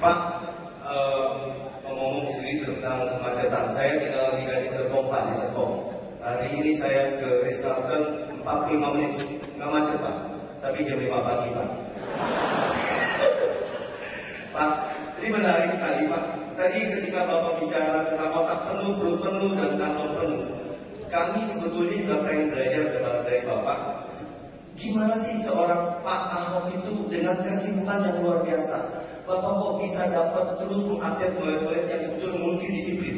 Pak, ngomong di sini tentang kemacetan. Saya tinggal di Serpong, Pak, di Serpong. Hari ini saya ke Rizal 45 menit, nggak macet Pak, tapi jam 5 pagi Pak. Pak, ini menarik sekali Pak. Tadi ketika Bapak bicara tentang otak penuh, perut penuh, dan kantong penuh, kami sebetulnya juga pengen belajar dari Bapak. Gimana sih seorang Pak Ahok itu dengan kesibukan yang luar biasa? Bapak kok bisa dapat terus mengupdate murid-murid yang sebetulnya multidisiplin?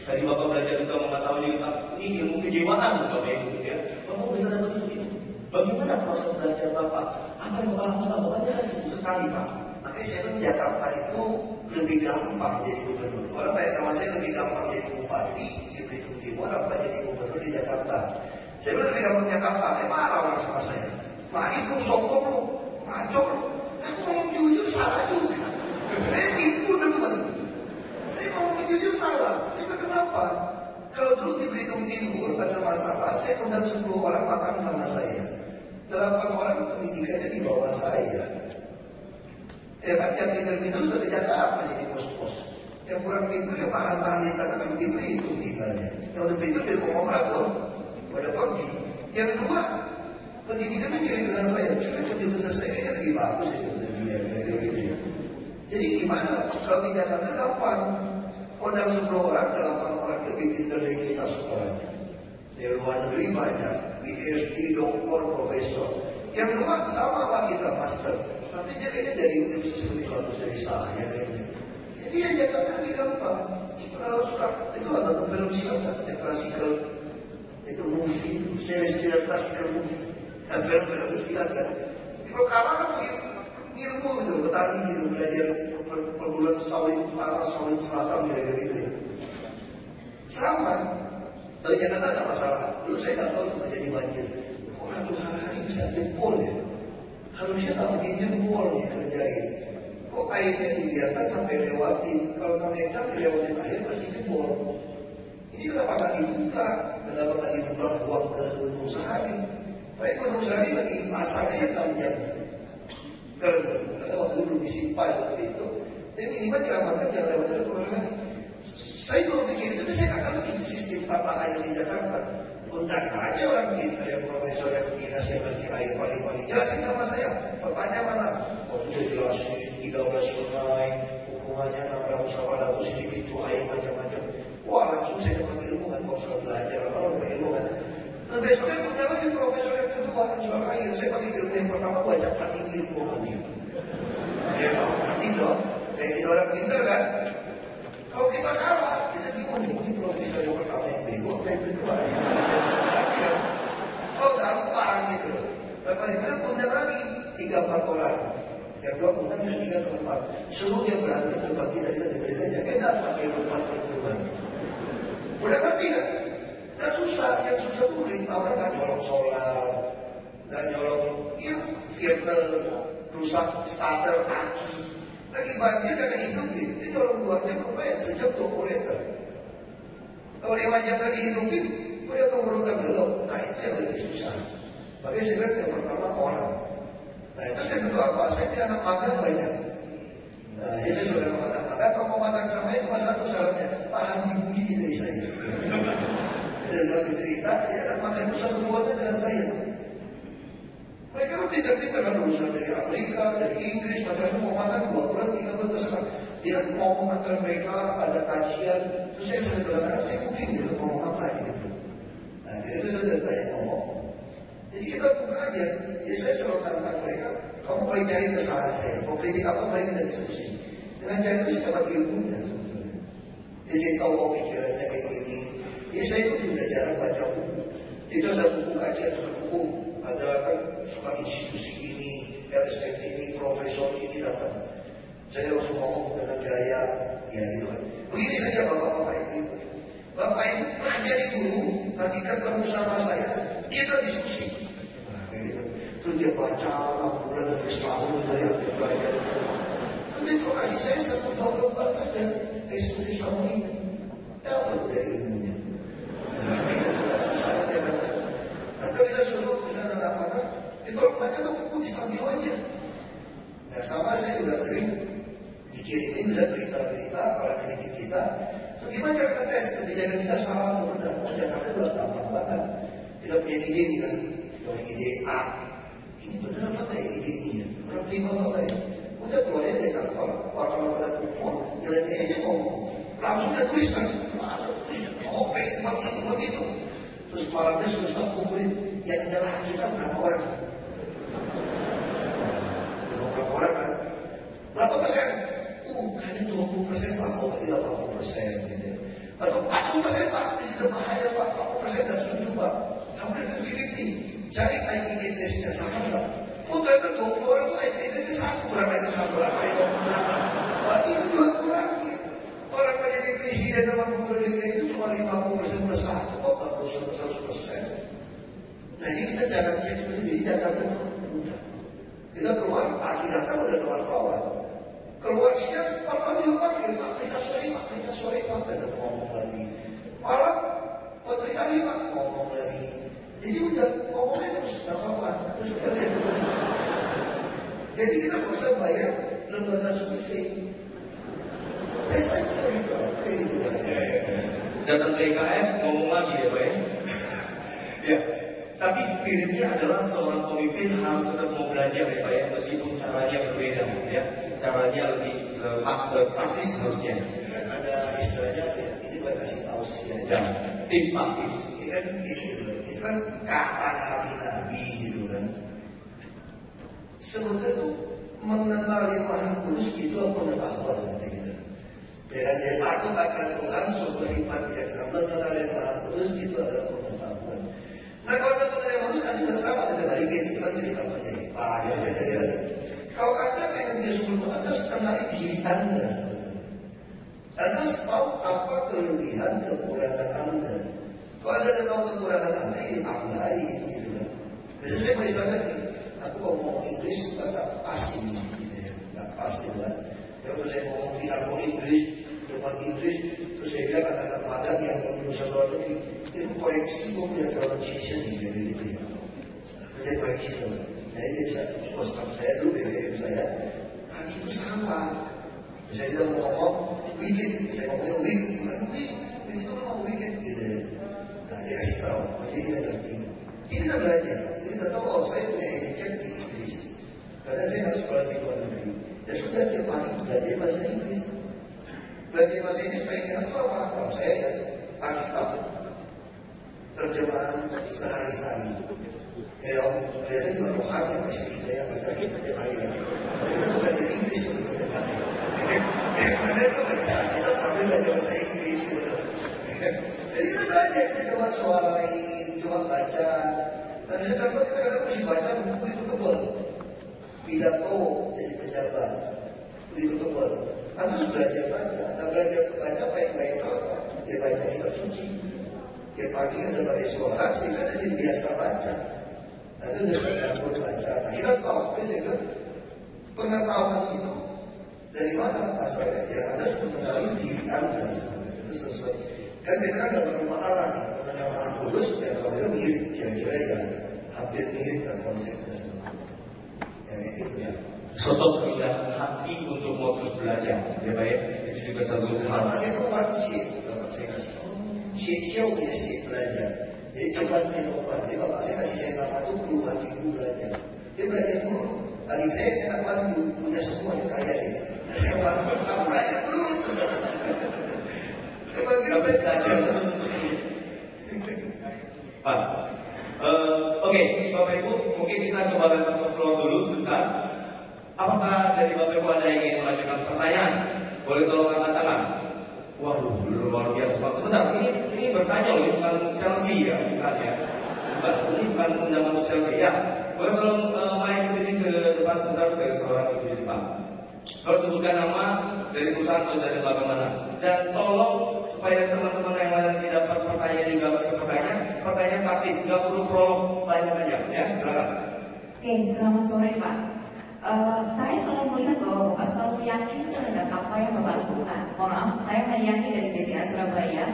Tadi Bapak belajar juga mengetahui ini ilmu kejiwaan Bapak Ibu ya. Bapak bisa dapat itu. Bagaimana proses belajar Bapak? Apa yang Bapak lakukan? Bapaknya kan sibuk sekali Pak. Makanya saya di Jakarta itu lebih gampang jadi gubernur. Orang kayak sama saya lebih gampang jadi bupati di Belitung Timur apa jadi gubernur di Jakarta. Saya bilang lebih gampang Jakarta. Marah orang sama saya. Nah itu sombong lu, ngacok lu. Aku ngomong jujur salah juga. Saya tipu demen. Saya ngomong jujur salah. Saya bilang kenapa? Kalau dulu di Belitung Timur ada masalah, saya undang 10 orang makan sama saya. 8 orang pendidikannya di bawah saya. Ya kan yang pintar-pintar sudah ke Jakarta jadi bos-bos. Yang kurang pintar ya bahan-bahan di tanah kan di Belitung tinggalnya. Yang udah pintar dia konglomerat dong. Pada pergi. Yang kedua, pendidikannya mirip dengan saya. Misalnya pendidikan saya yang lebih bagus itu dari dia gitu ya. Jadi gimana? Kalau di Jakarta gampang. Undang 10 orang, 8 orang lebih pintar dari kita sekolahnya. Di luar negeri banyak, PhD, doktor, profesor. Yang kedua sama lah kita master. Tapi dia kayaknya dari universitas lebih bagus dari saya kayaknya. Jadi ya Jakarta lebih gampang. Sudah itu ada film siapa? Classical itu movie, series classical movie. Film silakan. Kalau kalah kan ilmu itu, petani gitu, belajar perbulan sawit utara, sawit selatan, kira-kira gitu. Sama. Tapi Jakarta ada masalah. Dulu saya nggak tahu itu terjadi banjir. Kok satu hari bisa jebol ya? Harusnya tak begini jebol nih kerjain. Kok airnya dibiarkan sampai lewati? Kalau namanya dilewatin air pasti jebol. Ini kenapa nggak dibuka? Kenapa nggak dibuka ruang ke Gunung Sahari? Baik Gunung Sahari lagi masaknya panjang. Karena waktu itu belum disimpan waktu itu. Tapi minimal diamankan jangan lewat dari keluar hari. Saya kalau pikir itu, saya nggak tahu ini sistem tata air di Jakarta. Undang aja orang kita yang profesor yang dinas yang ngerti air pagi-pagi. Jelasin sama saya. Pertanyaan mana? Oh, udah jelasin 13 sungai, hubungannya 600-800 ini gitu, air macam-macam. Wah, langsung saya dapat ilmu kan, kalau saya belajar apa dapat ilmu kan. Nah besoknya punya lagi profesor yang kedua soal air. Saya pakai ilmu yang pertama banyak hati ilmu lagi. Ya dong, hati dong. Kayak orang pintar kan. Kalau kita kalah, kita bingung ini profesor yang pertama yang bego, apa yang kedua ya. Oh gampang gitu loh. Berapa dibilang undang lagi 3-4 orang. Yang dua undang yang 3 atau 4. Suruh dia berantem berbagi dari dengerin aja. Enak pakai 4 perguruan. Udah ngerti kan? Gak susah. Yang susah tuh orang gak nyolong solar, gak nyolong ya filter, rusak starter aki. Lagi banjir kagak hidupin. Dia nyolong 2 jam lumayan sejam 20 liter. Kalau 5 jam lagi hidupin, udah keburu tenggelam. Nah itu yang lebih susah. Makanya saya bilang yang pertama orang. Nah itu yang kedua apa? Saya punya anak magang banyak. Nah ini saya sudah magang. Kalau mau magang sama itu cuma satu syaratnya, tahan dibully dari saya. Jadi kalau cerita, ya anak magang itu satu buahnya dengan saya. Mereka kan pintar-pintar kan lulusan dari Amerika, dari Inggris, macam-macam mau magang 2 bulan, 3 bulan terserah. Dia ngomong antara mereka, ada kajian. Terus saya sudah kadang-kadang saya kuping gitu ngomong apa gitu. Nah itu sudah saya ngomong. Jadi kita buka aja. Jadi saya selalu tantang mereka, kamu boleh cari kesalahan saya. Mau kritik apa mereka dan diskusi. Dengan cara itu saya dapat ilmunya sebetulnya. Jadi saya tahu pikirannya kayak gini. Jadi saya itu juga jarang baca buku. Itu ada buku kajian tentang hukum. Ada kan suka institusi ini, LSM ini, profesor ini datang. Saya langsung ngomong dengan gaya, ya gitu kan. Begini saja bapak-bapak ibu. Bapak ibu pelajari dulu, nanti ketemu sama saya, kita diskusi. Nah, kayak gitu. Terus dia baca 6 bulan dari setahun udah yang dia belajar. Nanti kalau kasih saya 1 tahun lepas saja, diskusi sama ini. Apa itu dari ilmunya? Nah, itu sudah susah dia kata. Nanti kita suruh, misalnya apa-apa, itu baca tuh buku di samping aja. Nah, sama saya juga sering Kirimin bisa berita-berita orang kritik kita. So, gimana cara ngetes kebijakan kita salah atau benar? Oh, Jakarta udah gampang banget. Kita punya ide nih kan, punya ide A. Ini benar apa kayak ide ini ya? Orang terima apa kayak? Udah keluarnya dari kantor, wartawan pada kumpul, nilainya aja ngomong. Langsung dia tulis kan, ada tulis, OP, begitu. Terus malamnya susah kumpulin, yang nyerah kita berapa orang? Berapa orang kan? Berapa persen? Kayaknya 20% Pak, oh berarti 80% gitu ya. Atau 40% Pak, ini sudah bahaya Pak, 40% dan setuju Pak. Hampir 50-50, cari IP address-nya sama Pak. Oh ternyata 20 orang itu IP address-nya satu, berapa itu satu, berapa itu berapa. Wah ini juga kurang gitu. Orang menjadi presiden sama gubernur DKI itu cuma 50% plus 1, kok 40% 100%. Nah ini kita jangan cek seperti ini, jangan mudah. Kita keluar, pagi datang udah kawan-kawan. Keluar siang, malam juga panggil, Pak, periksa sore, Pak, kata ngomong lagi. Malam, periksa lagi, Pak, ngomong lagi. Jadi udah ngomongnya terus, gak apa-apa, terus udah lihat. Jadi kita nggak usah bayar lembaga survei. Tes aja gitu, kayak gitu kan. Datang ke IKF, ngomong lagi ya Pak ya. Ya, tapi spiritnya adalah seorang pemimpin harus tetap mau belajar ya Pak ya, meskipun caranya berbeda ya. Caranya lebih praktis harusnya. Kan ada istilahnya apa ya, ini buat kasih tahu sih Ya, aja. tips Pak, tips. Ini kan kata nabi gitu kan. Sebenarnya itu mengenali Maha Kudus itu pengetahuan seperti kita. Ya kan, jadi takut akan Tuhan seberiman ya kan, mengenali Maha Kudus itu adalah pengetahuan. Nah kalau kita mengenali Maha Kudus kan juga sama dengan hari ini kan cerita Pak ya. Kalau Anda pengen dia sebelum Anda kenali diri Anda. Anda harus tahu apa kelebihan kekurangan Anda. Kalau Anda tidak tahu kekurangan Anda, ya tambahin gitu kan. Biasanya saya misalnya aku mau ngomong Inggris nggak pas ini, gitu ya, nggak pas gitu kan. Kalau saya ngomong bilang mau Inggris, depan Inggris, terus saya bilang anak-anak magang yang lulusan luar negeri, itu koreksi mau bilang pronunciation gitu ya. Saya koreksi dulu. Nah ini bisa, bos saya dulu BBM saya, tadi itu salah. Saya tidak mau ngomong wicked, saya ngomongnya week, bukan week itu memang wicked gitu ya. Nah dia kasih tahu, jadi kita ngerti. Ini kita belajar, jadi kita tahu, oh saya punya handicap di Inggris. Karena saya harus sekolah di luar negeri. Ya sudah, dia pagi belajar bahasa Inggris. Belajar bahasa Inggris, pengen itu apa? Kalau saya ya, Alkitab, terjemahan sehari-hari. Ya, belajar juga rohani yang masih saya baca kita tiap hari ya. Kalau kita tuh belajar Inggris sebetulnya Pak. Karena itu kita sambil belajar bahasa Inggris gitu. Jadi kita belajar, kita coba suarain, coba baca. Dan di Jakarta kita kadang mesti baca buku itu tebal. Pidato jadi pejabat, itu tebal. Harus belajar baca. Nah belajar baca baik-baik itu apa? Dia baca kitab suci. Dia pagi ada baca suara sehingga dia jadi biasa baca. Nah itu dia campur baca. Nah kita tahu, saya bilang pengetahuan itu dari mana asalnya? Ya Anda harus mengenali diri Anda. Itu sesuai. Kan kita kan nggak perlu mengarang ya. Mengenal Maha Kudus, ya kalau itu mirip, kira-kira ya hampir mirip kan konsepnya semua. Ya itu ya. Sosok rendah hati untuk mau terus belajar, ya Pak ya. Itu juga satu hal. Saya obat shift, bapak saya kasih tahu. Shift punya shift belajar. Jadi coba minum obat. Jadi bapak saya kasih saya nama itu puluhan ribu belajar. Dia belajar dulu. Adik saya enak bantu, punya semua yang kaya dia. Yang bantu, kamu belajar dulu. Sampai belajar terus. Pak, oke, Bapak Ibu, mungkin kita coba lempar ke floor dulu sebentar. Apakah dari Bapak Ibu ada yang ingin mengajukan pertanyaan? Boleh tolong angkat tangan. Waduh, luar biasa. Sebentar, ini bertanya loh, bukan selfie ya, bukan ya. Bukan, ini bukan undangan untuk selfie ya. Boleh tolong main ke sini ke depan sebentar dari seorang ibu di depan. Kalau sebutkan nama dari perusahaan atau dari bagaimana. Dan tolong supaya teman-teman yang lain tidak dapat pertanyaan juga bisa bertanya, pertanyaan praktis, nggak perlu prolog banyak-banyak ya. Silakan. Oke, selamat sore Pak. Saya selalu melihat bahwa Bapak selalu yakin terhadap apa yang Bapak lakukan. Mohon maaf, saya meyakini dari BCA Surabaya.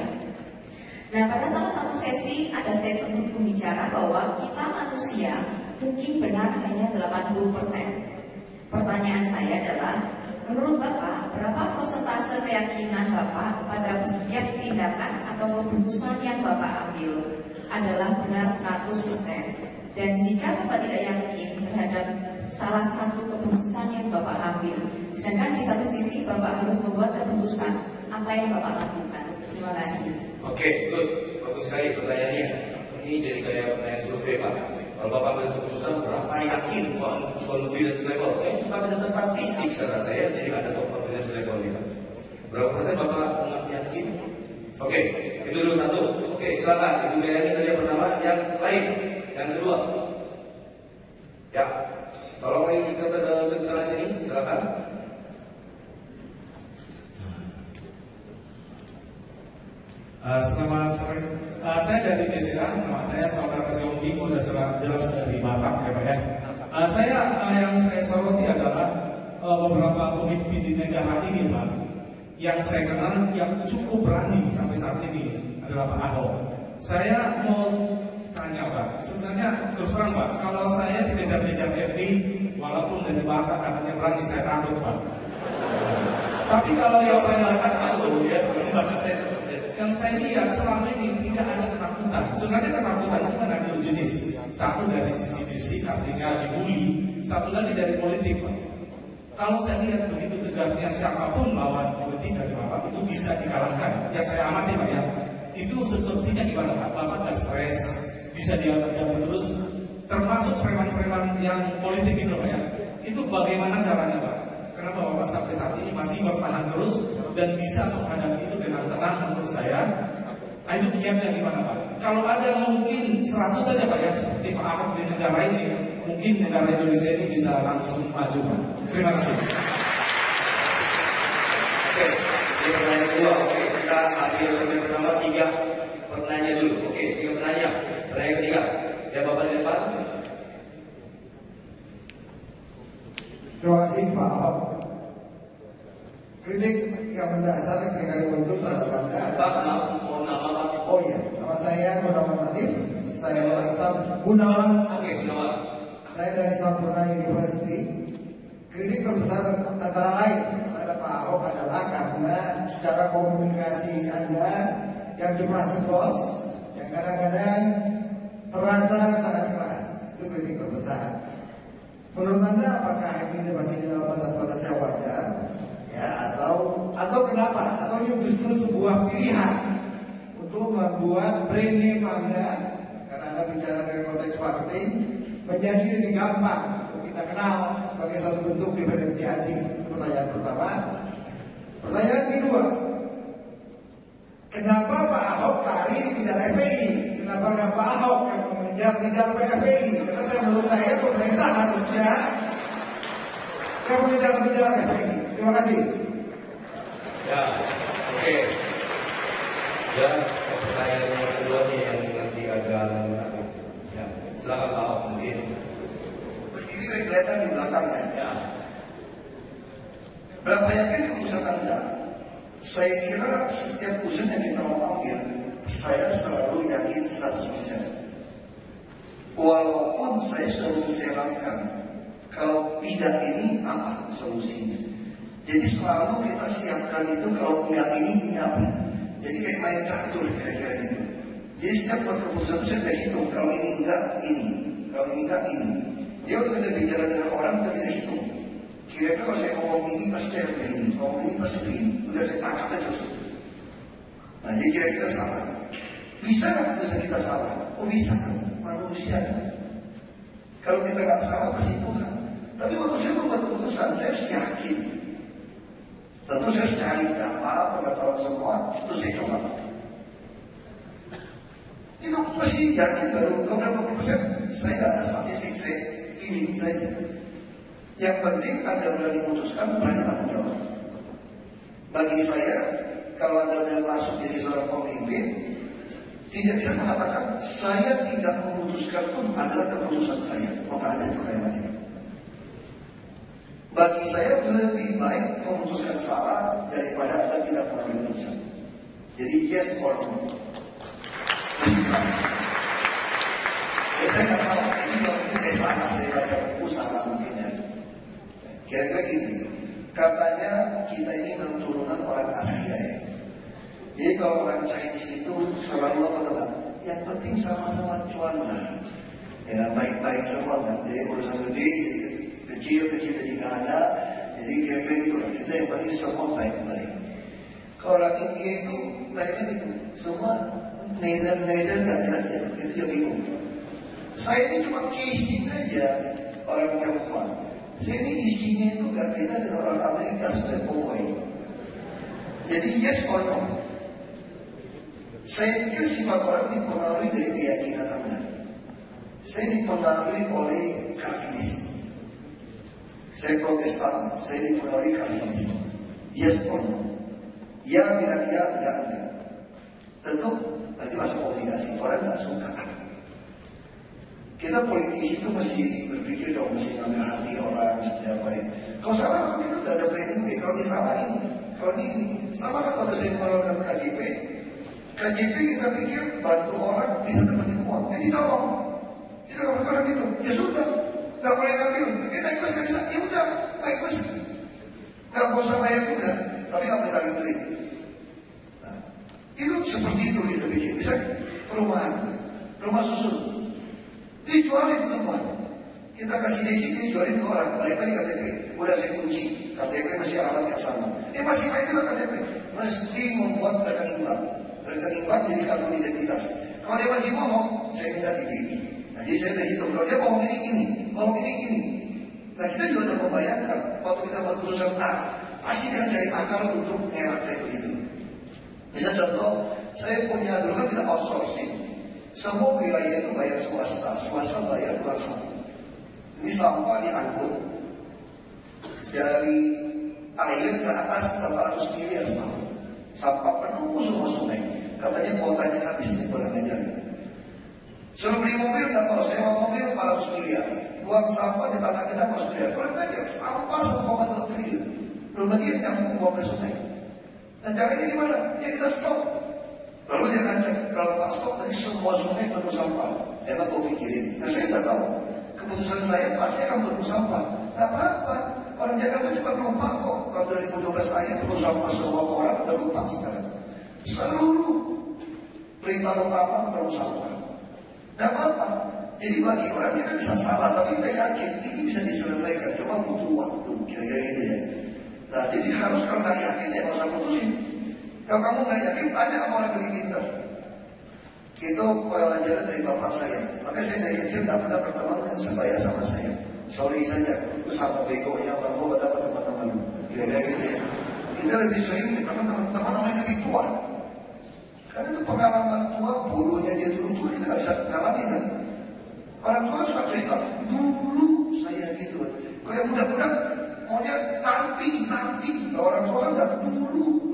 Nah, pada salah satu sesi ada statement untuk pembicara bahwa kita manusia mungkin benar hanya 80%. Pertanyaan saya adalah, menurut Bapak, berapa persentase keyakinan Bapak pada setiap tindakan atau keputusan yang Bapak ambil adalah benar 100%? Dan jika Bapak tidak yakin terhadap salah satu keputusan yang Bapak ambil, sedangkan di satu sisi Bapak harus membuat keputusan, apa yang Bapak lakukan? Terima kasih. Oke, good. Bagus sekali pertanyaannya. Ini jadi kayak pertanyaan survei, Pak. Kalau Bapak ambil keputusan, berapa yakin confidence level? Cuma data statistik secara saya, jadi ada confidence level gitu. Berapa persen Bapak yakin? Oke, itu dulu satu. Oke, silakan. Ibu Melani tadi yang pertama, yang lain, yang kedua. Ya, tolong ini ke sini, silakan. Selamat sore. Saya dari BCA, nama saya Saudara Siombing, sudah jelas dari Bapak ya Pak ya. Yang saya soroti adalah beberapa pemimpin di negara ini Pak, yang saya kenal yang cukup berani sampai saat ini adalah Pak Ahok. Saya mau tanya Pak, sebenarnya terus terang Pak, kalau saya dikejar-kejar FBI, walaupun dari Bapak katanya berani, saya takut Pak. Tapi kalau yang saya takut ya, yang saya lihat selama ini tidak ada ketakutan. Sebenarnya ketakutan itu kan ada dua jenis. Satu dari sisi fisik, artinya dibully. Satu lagi dari politik, Pak. Kalau saya lihat begitu tegarnya siapapun lawan politik dari Bapak itu bisa dikalahkan. Yang saya amati Pak ya, itu sepertinya gimana Pak? Bapak gak stres, bisa dianggap terus. Termasuk preman-preman yang politik itu Pak ya. Itu bagaimana caranya Pak? Kenapa Bapak sampai saat ini masih bertahan terus dan bisa menghadapi itu dengan tenang menurut saya? Itu kiatnya gimana Pak? Kalau ada mungkin 100 saja Pak ya, seperti Pak Ahok di negara ini, mungkin negara Indonesia ini bisa langsung maju Pak. Terima kasih. Oke, ini pertanyaan kedua. Oke, kita ambil pertanyaan pertama 3 pertanyaan dulu. Oke, 3 pertanyaan. Pertanyaan ketiga, ya Bapak di depan. Terima kasih Pak Ahok. Kritik yang mendasar yang seringkali muncul terhadap Anda. Pak, mohon nama Pak. Oh iya, nama saya Gunawan Latif. Saya berasal Gunawan. Oke, Gunawan. Saya dari Sampurna University. Kritik terbesar antara lain terhadap Pak Ahok adalah karena cara komunikasi Anda yang jumlah bos, yang kadang-kadang terasa sangat keras. Itu kritik terbesar. Menurut Anda apakah ini masih dalam batas-batas yang wajar? Ya, atau kenapa? Atau ini justru sebuah pilihan untuk membuat brand name Anda, karena Anda bicara dari konteks marketing, menjadi lebih gampang untuk kita kenal sebagai satu bentuk diferensiasi. Pertanyaan pertama. Pertanyaan kedua, kenapa Pak Ahok lari dikejar FPI? Kenapa nggak Pak Ahok yang mengejar FPI? Karena menurut saya pemerintah harusnya yang mengejar FPI. Terima kasih. Ya, oke. Ya, pertanyaan yang kedua nih yang nanti agak menarik. Ya, silakan Pak Ahok mungkin. Berdiri dari kelihatan di belakangnya. Ya. Berapa yakin keputusan Anda? Saya kira setiap keputusan yang kita mau ambil, saya selalu yakin 100%. Walaupun saya sudah menyiapkan, kalau tidak ini apa solusinya. Jadi selalu kita siapkan itu, kalau enggak ini apa. Jadi kayak main catur kira-kira gitu. Jadi setiap keputusan itu saya sudah hitung, kalau ini enggak ini, kalau ini enggak ini. Dia waktu kita bicara dengan orang kita tidak hitung. Kira-kira kalau saya ngomong ini pasti harus begini, ngomong ini pasti begini. Udah saya tangkapnya terus. Nah jadi kira-kira salah. Bisa nggak keputusan kita salah? Oh bisa, manusia. Kalau kita nggak salah pasti Tuhan. Tapi manusia membuat keputusan, saya harus yakin. Tentu saya harus cari data, pengetahuan semua, itu saya coba. Itu pasti yakin baru beberapa persen. Saya nggak ada statistik, saya feeling saja. Yang penting Anda berani memutuskan, berani tanggung jawab. Bagi saya, kalau Anda sudah masuk jadi seorang pemimpin, tidak bisa mengatakan saya tidak memutuskan pun adalah keputusan saya. Oh nggak ada itu kayak macam. Bagi saya lebih baik memutuskan salah daripada Anda tidak mengambil keputusan. Jadi yes or no. Saya nggak tahu ini mungkin saya salah, saya baca buku salah mungkin ya. Kira-kira gini, katanya Jadi kalau orang Chinese itu selalu apa kata? Yang penting sama-sama cuan lah. Ya baik-baik semua kan. Jadi urusan gede jadi kecil jadi nggak ada. Jadi kira-kira gitu lah. Kita yang penting semua baik-baik. Kalau orang India itu lainnya gitu. Semua neder nggak jelas ya. Itu dia bingung. Saya ini cuma casing aja orang Tionghoa. Saya ini isinya itu nggak beda dengan orang Amerika sudah cowboy. Jadi yes or no. Saya pikir sifat orang dipengaruhi dari keyakinan Anda. Saya dipengaruhi oleh Calvinis. Saya Protestan, saya dipengaruhi Calvinis. Yes or no. Ya bilang ya, enggak. Tentu nanti masuk komunikasi, orang nggak suka. Kita politisi itu mesti berpikir dong, mesti ngambil hati orang seperti apa ya. Kalau salah kan kita udah ada planning B. Kalau ini salah ini, kalau ini sama kan kalau saya mengeluarkan KJP kita pikir bantu orang bisa dapetin uang. Jadi tolong, kita nggak berkorban gitu. Ya sudah, nggak boleh ngambil. Naik bus nggak bisa, ya udah naik bus. Nggak usah bayar juga, tapi nggak boleh ngambil duit. Nah, itu seperti itu kita pikir. Bisa perumahan, rumah susun. Dijualin semua. Kita kasih di sini, jualin ke orang. Balik lagi KTP. Udah saya kunci. KTP masih alamat yang sama. Masih main juga KTP. Mesti membuat rekening bank. Rekening bank jadi kartu identitas. Kalau dia masih bohong, saya minta DPI. Nah, jadi saya udah hitung. Kalau dia bohong ini gini, bohong ini gini. Nah, kita juga udah membayangkan. Waktu kita buat perusahaan A, pasti kan cari akal untuk ngelak kayak begitu. Misal contoh, saya punya dulu kan kita outsourcing. Semua wilayah itu bayar swasta bayar bukan sampah. Ini sampah diangkut dari air ke atas 800 miliar setahun. Sampah penuh semua sungai. Katanya kuotanya habis ini kurang ajar. Suruh beli mobil nggak mau, saya mau mobil 400 miliar. Buang sampah di tanah kita 400 miliar. Kurang ajar, sampah 1,2 triliun. Belum lagi yang nyambung buang ke sungai. Dan caranya gimana? Ya kita stop. Lalu dia ngajak, kalau Pak stop tadi semua sungai penuh sampah. Emang kau pikirin? Nah saya tidak tahu. Keputusan saya pasti akan penuh sampah. Tidak apa-apa. Orang Jakarta cuma lupa kok. Kalau 2012 akhir penuh sampah semua orang sudah lupa sekarang. Seluruh perintah utama penuh sampah. Tidak apa-apa. Jadi bagi orang dia kan bisa salah, tapi kita yakin ini bisa diselesaikan. Cuma butuh waktu, kira-kira gitu ya. Nah jadi harus kalau nggak yakin ya nggak usah putusin. Kalau kamu nggak yakin, tanya sama orang lebih pintar. Itu pelajaran dari bapak saya. Makanya saya dari kecil tidak pernah berteman dengan sebaya sama saya. Sorry saja, itu sama begonya bang gue dapat teman-teman. Kira-kira gitu ya. Kita lebih sering teman-teman yang lebih tua. Karena itu pengalaman tua, bodohnya dia dulu tua kita nggak bisa ngalamin kan. Orang tua suka cerita, dulu saya gitu. Kalau yang muda-muda maunya nanti. Orang tua nggak dulu.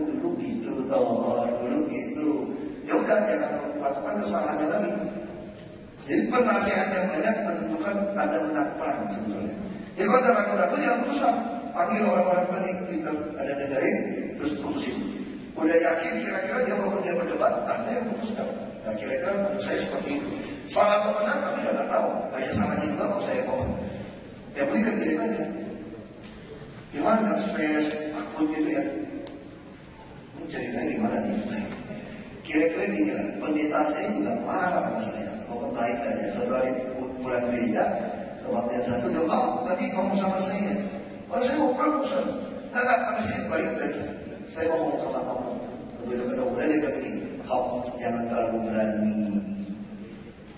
Dulu gitu, dulu gitu. Ya udah jangan lakukan kesalahannya lagi. Jadi penasehat yang banyak menentukan tanda menang perang sebetulnya. Jadi kalau ada ragu-ragu jangan putusan. Panggil orang-orang panik kita ada dengerin terus putusin. Udah yakin kira-kira dia mau dia berdebat, anda yang putuskan. Nah kira-kira menurut saya seperti itu. Salah atau benar aku juga nggak tahu. Banyak salahnya juga kalau saya ngomong. Yang penting kerjain aja. Gimana supaya takut gitu ya? Ceritanya gimana nih? Kira-kira gini lah, pendeta saya juga marah sama saya. Mau kebaikan ya, satu hari pulang gereja, kebaktian satu, dia tadi ngomong sama saya. Kalau saya mau pulang bosan, enggak, tapi saya balik lagi. Saya ngomong sama kamu, begitu ketemu dia kata gini, jangan terlalu berani,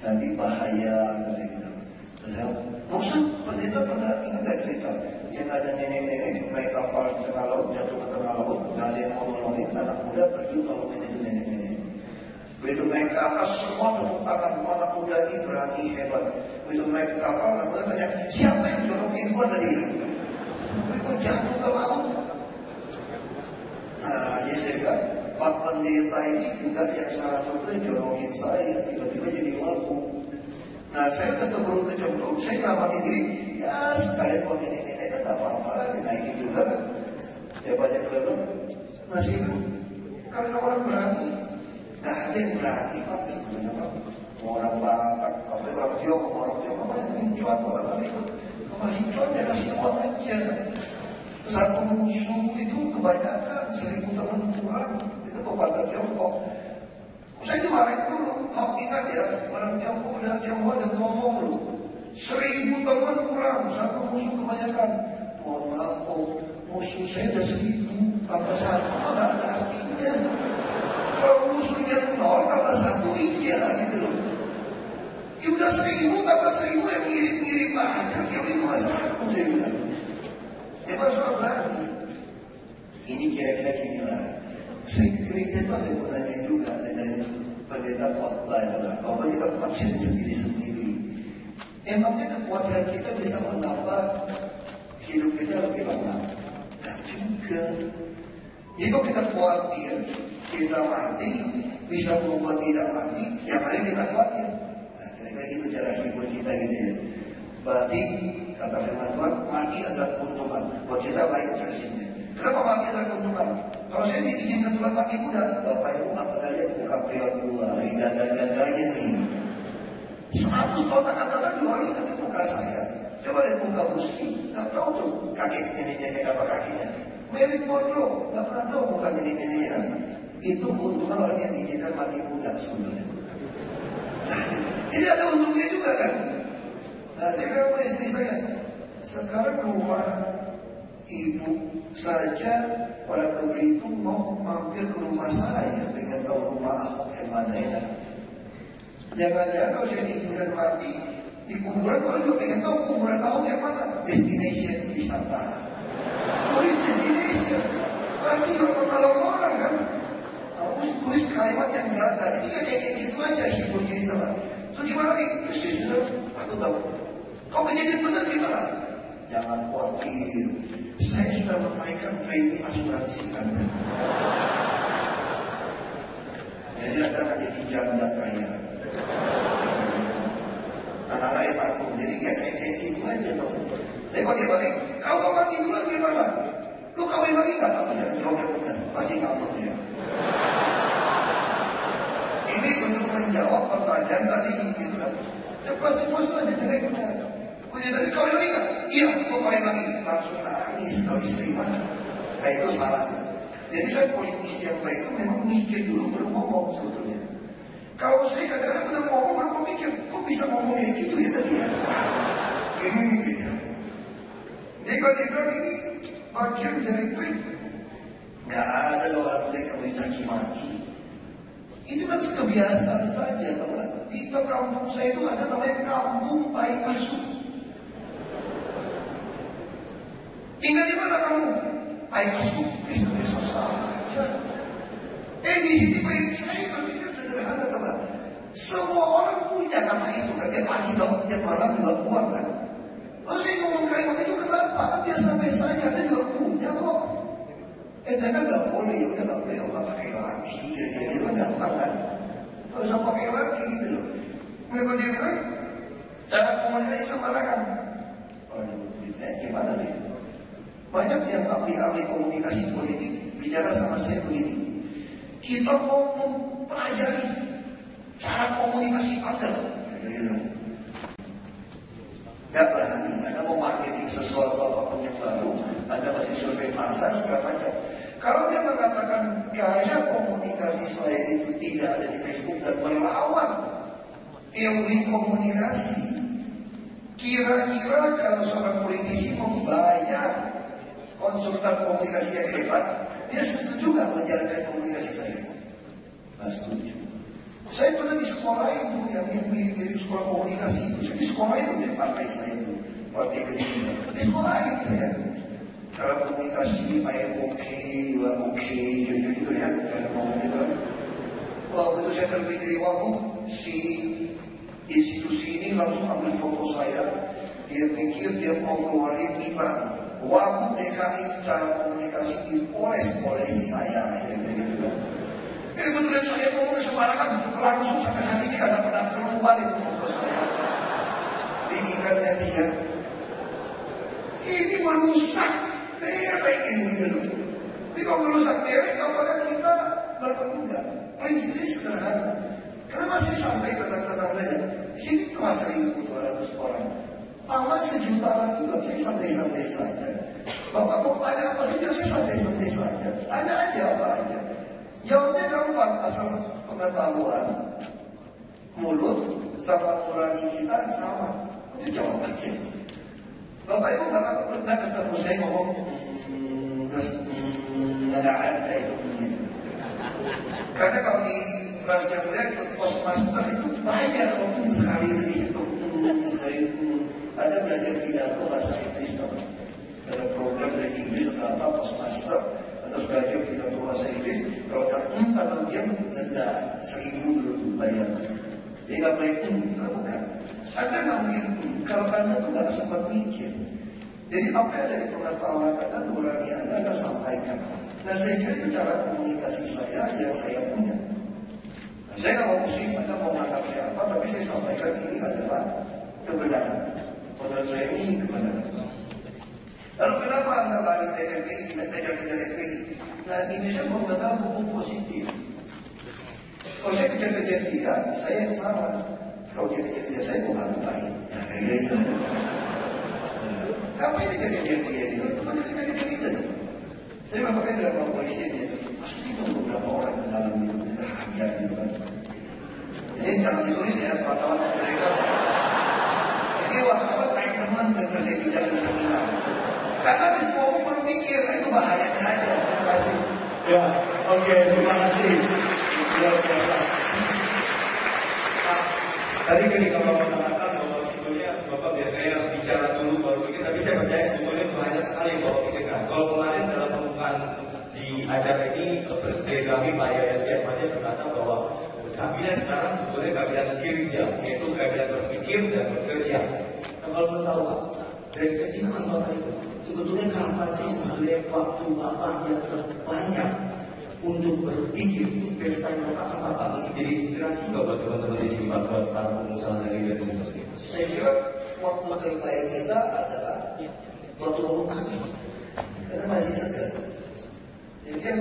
nanti bahaya, kata gitu. Terus saya, bosan, pendeta pernah ingat gak cerita? Yang ada nenek-nenek naik kapal di tengah laut, jatuh ke tengah laut, nggak ada yang mau nolongin, anak muda terjun nolongin itu nenek-nenek. Begitu naik ke atas, semua tepuk tangan, anak muda ini berani, hebat. Begitu naik ke kapal, anak muda tanya, siapa yang jorongin gua tadi? Begitu jatuh ke laut. Nah, ya saya bilang, Pak Pendeta ini juga yang salah satu yang jorongin saya, tiba-tiba jadi wagu. Nah, saya tetap baru kecemplung, saya ngamatin diri, ya sekalian buat nenek-nenek. Tidak apa-apa lah, dinaikin juga kan. Ya banyak belum nasi itu. Karena orang berani, nggak ada yang berani Pak sebenarnya Pak. Orang Batak, orang Tiongkok, apa yang cuan orang itu. Kalau masih cuan dia kasih uang aja. Satu musuh itu kebanyakan 1000 teman kurang. pepatah Tiongkok. Saya dimarahin dulu. Kau ingat ya, orang Tiongkok ada ngomong loh. 1000 teman kurang, 1 musuh kebanyakan. Mohon maaf kok, musuh saya udah 1000, tambah 1 nggak ada artinya. Kalau musuhnya 0 tambah 1 iya gitu loh. Ya udah 1000 tambah 1000 yang mirip-mirip aja, yang cuma 1 saya bilang. Ya masalah berani. Ini kira-kira gini lah. Saya gereja itu ada gunanya juga dengan pendeta khotbah adalah bahwa kita vaksin sendiri-sendiri. Emangnya kekuatan kita bisa menambah hidup kita lebih lama? Tidak juga. Jadi kalau kita khawatir kita mati bisa membuat tidak mati, yang hari kita khawatir. Nah, kira-kira itu cara hibur kita gitu ya. Berarti kata firman Tuhan, mati adalah keuntungan. Buat kita baik versinya. Kenapa mati adalah keuntungan? Kalau saya diizinkan Tuhan mati muda, Bapak Ibu nggak pernah lihat muka peot gua lagi gagal-gagalnya nih. 100 kotak katakan 2 hari tapi muka saya. Coba lihat muka Buski, nggak tahu tuh kaki nenek-nenek apa kakinya. Merit Monroe, nggak pernah tahu muka nenek-neneknya. Itu keuntungan orang yang diizinkan mati muda sebenarnya. Nah, jadi ada untungnya juga kan. Nah, saya bilang sama istri saya, sekarang rumah ibu saja orang ke Belitung mau mampir ke rumah saya, pengen tahu rumah Ahok yang mana enak. Jangan-jangan kalau saya diizinkan mati di kuburan, orang juga pengen tahu kuburan Ahok yang mana. Destination wisata, tulis destination. Berarti juga menolong orang kan. Tulis kalimat yang gak ada. Ini kayak gitu aja hibur diri teman. Terus gimana nih? Terus sudah aku tahu. Kau kejadian benar gimana? Jangan khawatir. Saya sudah menaikkan premi asuransi Anda. Jadi Anda akan jadi janda kaya. Anak-anak takut. Jadi kayak gitu aja teman. Tapi kalau dia balik, kau mau mati duluan gimana? Lu kawin lagi nggak? Kamu jangan jawab yang benar. Pasti ngambek dia. Ini untuk menjawab pertanyaan tadi gitu kan. Cepat-cepat aja jeleknya. Punya dari kawin lagi nggak? Iya, kau kawin lagi. Langsung nangis kalau istri mana? Nah itu salah. Jadi saya politisi yang baik itu memang mikir dulu baru ngomong sebetulnya. Kalau saya kadang-kadang udah ngomong baru mau mikir, kok bisa ngomong kayak gitu ya tadi ya? Ini mikirnya. Jadi kalau dia bilang ini bagian dari trik, nggak ada loh orang trik yang dicaci maki. Itu kan kebiasaan saja teman. Di kampung saya itu ada namanya kampung baik asuh. Tinggal di mana kamu? Baik asuh, desa-desa saja. Di sini baik saya berpikir sederhana teman. Semua orang punya kata itu kan dia pagi dong, dia malam juga uang kan. Lalu saya ngomong kalimat itu kenapa? Biasa-biasa saja ada juga punya kok. Karena nggak boleh, ya udah nggak boleh orang pakai lagi, jadi gampang kan? Nggak usah pakai lagi gitu loh. Mereka dia bilang cara komunikasi sembarangan. Aduh, gimana nih? Banyak yang ahli komunikasi politik bicara sama saya begini. Kita mau mempelajari cara komunikasi Anda. Gak berani, Anda mau marketing sesuatu apapun yang baru, Anda masih survei pasar segala macam. Kalau dia mengatakan gaya komunikasi saya itu tidak ada di Facebook dan melawan teori komunikasi, kira-kira kalau seorang politisi membayar konsultan komunikasi yang hebat, dia setuju gak menjalankan komunikasi saya? Nggak setuju. Saya pernah di sekolah itu yang mirip-mirip sekolah komunikasi itu. Saya di sekolah itu dia pakai saya itu partai kecil. Di sekolah itu saya. Kalau komunikasi, I am okay, you are okay, gitu ya. Kalau ngomong gitu kan. Waktu itu saya terpilih dari Wagub, si institusi ini langsung ambil foto saya. Dia pikir dia mau keluarin IPA. Wagub DKI cara komunikasi dipoles-poles saya. Gitu kan. Kebetulan saya ngomong sembarangan, langsung sampai hari ini kadang pernah keluar itu foto saya. Diingatnya dia. Ini merusak merek ini dulu. Tapi kalau merusak merek, apakah kita melakukan enggak? Prinsipnya sederhana. Kenapa saya sampai tenang-tenang saja? Di sini kelas 1.200 orang. Tambah 1 juta lagi, saya santai-santai saja. Bapak mau tanya apa saja, saya santai-santai saja. Tanya aja apa aja. Jawabnya asal pengetahuan mulut sama nurani kita sama. Itu jawaban sih. Bapak Ibu pernah ketemu saya ngomong nggak ada itu begitu. Karena kalau di kelasnya kuliah ikut postmaster itu banyak sekali itu sekali ada belajar pidato bahasa Inggris teman. Ada program dari Inggris atau apa postmaster atau belajar pidato bahasa Inggris. Kalau tak atau diam denda 1.000 dulu bayar. Dia nggak boleh bukan. Anda nggak mungkin kalau Anda tuh nggak sempat mikir. Jadi apa yang dari pengetahuan Anda, nurani Anda sampaikan. Nah saya kira itu cara komunikasi saya yang saya punya. Nah, saya nggak mau pusing, Anda mau menganggap siapa, tapi saya sampaikan ini adalah kebenaran. Menurut saya ini kebenaran. Lalu kenapa Anda lari dari FPI, tidak kejar-kejar FPI? Nah ini saya menggunakan hukum positif. Kalau saya kejar-kejar dia, saya yang salah. Kalau dia kejar-kejar saya, bukan baik. Ya kayak gitu. Apa ini kejar-kejar dia? Itu teman kejar-kejar kita. Saya makanya dalam polisi dia, pasti itu beberapa orang yang dalam itu kita hajar gitu kan. Jadi jangan ditulis ya, wartawan dari kata. Jadi wartawan pengen teman dan saya bicara di seminar. Karena habis ngomong perlu mikir, itu bahayanya aja. Terima kasih. Ya, oke, terima kasih. Luar biasa. Nah, tadi ketika Bapak mengatakan bahwa sebetulnya Bapak biasanya bicara dulu baru pikir, tapi saya percaya sebetulnya banyak sekali Bapak pikirkan. Kalau kemarin dalam pembukaan di acara ini, Presiden kami Pak Yahya Setiawan berkata bahwa kabinet sekarang sebetulnya kabinet kerja, yaitu kabinet berpikir dan bekerja. Nah, kalau mau tahu Pak, dari kesibukan Bapak itu, sebetulnya kapan sih sebetulnya waktu Bapak yang terbanyak untuk berpikir untuk pesta Bapak apa untuk jadi inspirasi juga buat teman-teman di sini Pak, buat para pengusaha dan juga di sini. Saya kira waktu terbaik kita adalah waktu bangun pagi, karena masih segar. Jadi yang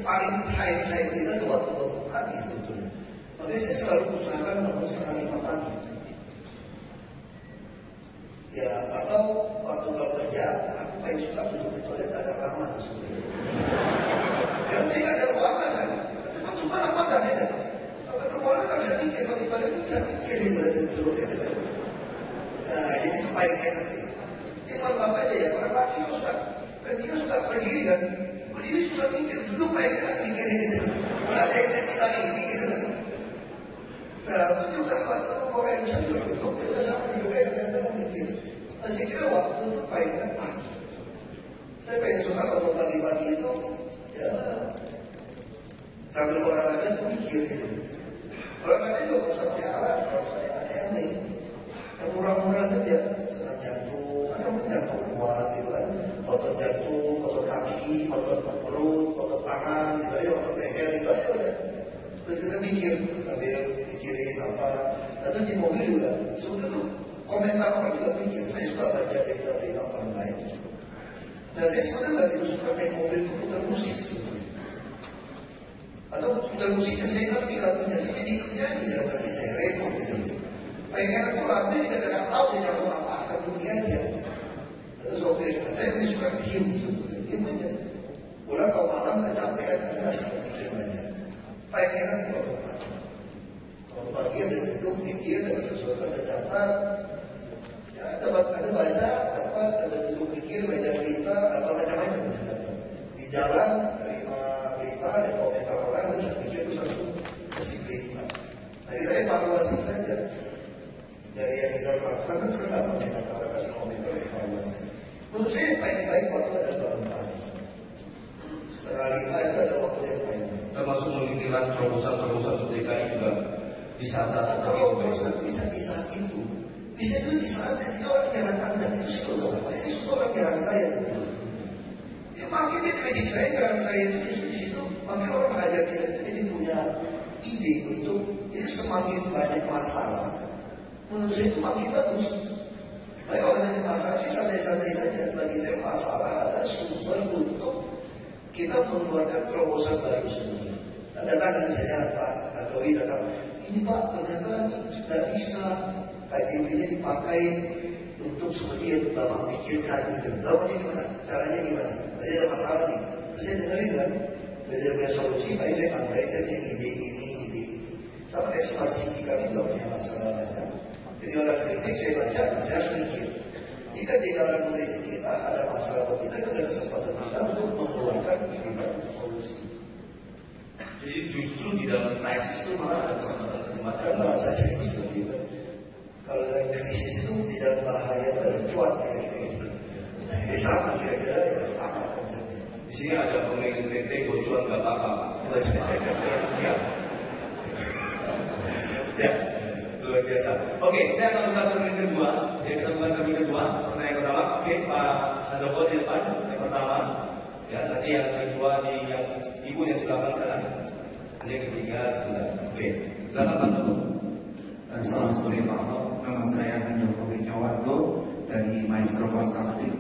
paling high kita itu waktu bangun pagi sebetulnya. Makanya saya selalu usahakan bangun setengah 5 pagi. Ya atau waktu kalau kerja, aku paling suka duduk di toilet agak lama sebenarnya. Ya saya nggak ada ruangan kan, tapi cuma apa kan ya? Kalau ruangan nggak bisa mikir, kalau di toilet itu bisa mikir gitu. Nah ini paling enak nih. Ini kalau apa aja ya, orang laki kita suka berdiri kan, berdiri susah mikir, duduk paling enak mikir gitu. Berada yang kita ini gitu kan. Nah itu juga waktu orang yang bisa duduk, kita sama juga yang kita mikir. Nah saya kira waktu itu paling enak pagi. Saya pengen suka kalau pagi-pagi itu ya sambil olahraga tuh mikir gitu. Olahraga juga nggak usah jalan, nggak usah yang aneh-aneh. Yang murah-murah saja, senang jantung, kan yang jantung kuat gitu kan. Otot jantung, otot kaki, otot perut, otot tangan, gitu aja, otot leher, gitu aja udah. Terus kita mikir, sambil mikirin apa. Lalu di mobil juga, sebetulnya tuh komentar orang juga mikir. Saya suka baca dari orang lain. Nah saya sebenarnya nggak gitu suka naik mobil itu putar musik sebetulnya. Atau putar musiknya saya ngerti lagunya, jadi nyanyi dalam hati saya repot gitu. Pengen aku lagunya tidak ada tahu dia mau apa asal dunia aja. Terus oke, saya lebih suka diem sebetulnya, diem aja. Pulang kalau malam kecapean, nggak suka diem aja. Pengen aku kalau pagi. Kalau pagi ada duduk, mikir, ada sesuatu, ada catat. Ya ada baca, ada duduk mikir, baca berita, apa macam-macam. Di jalan, terima berita, ada komentar orang, dan mikir itu langsung kasih berita. Nah kita evaluasi saja. Dari yang kita lakukan kan sudah mengenai para kasih komentar evaluasi. Menurut saya yang paling baik waktu ada bangun pagi. 4:30 itu ada waktu yang paling baik. Termasuk memikirkan terobosan-terobosan untuk DKI juga di saat-saat atau terobosan bisa di saat itu. Bisa juga di saat ketika orang nyerang Anda itu sih kalau nggak sih suka orang nyerang saya gitu. Ya makin dia kredit saya nyerang saya itu di situ makin orang mengajar kita itu jadi punya ide untuk jadi semakin banyak masalah. Menurut saya itu makin bagus. Baik kalau ada masalah sih santai-santai saja. Bagi saya masalah adalah sumber untuk kita mengeluarkan terobosan baru sendiri. Datang misalnya Pak Doi datang, ini Pak ternyata tidak bisa KTP-nya dipakai untuk seperti yang Bapak pikirkan gitu. Lalu gimana? Caranya gimana? Tadi ada masalah nih. Terus saya dengerin kan, Dia punya solusi, baik saya tambahin saya punya ide ini. Sama kayak smart city kami juga punya masalah banyak. Jadi orang kritik saya baca, saya harus mikir. Jika di dalam kritik kita ada masalah buat kita, itu ada kesempatan kita untuk mengeluarkan ide dan solusi. Jadi justru di dalam krisis itu malah ada kesempatan. Karena saya cari tiba-tiba. Kalau dalam krisis itu di dalam bahaya itu ada cuan kira-kira gitu. Nah, ini sama kira-kira ya sama konsepnya. Di sini ada pemilik PT bocuan nggak apa-apa. Ya, luar biasa. Oke, saya akan buka termin kedua. Ya, kita buka termin kedua. Pertanyaan pertama, oke, Pak Handoko di depan. Yang pertama, ya, nanti yang kedua di yang ibu yang di belakang sana. Nanti yang ketiga sudah. Oke, silakan Pak Handoko. Selamat sore Pak Ahok, nama saya Handoko Wijawargo dari Maestro Consulting.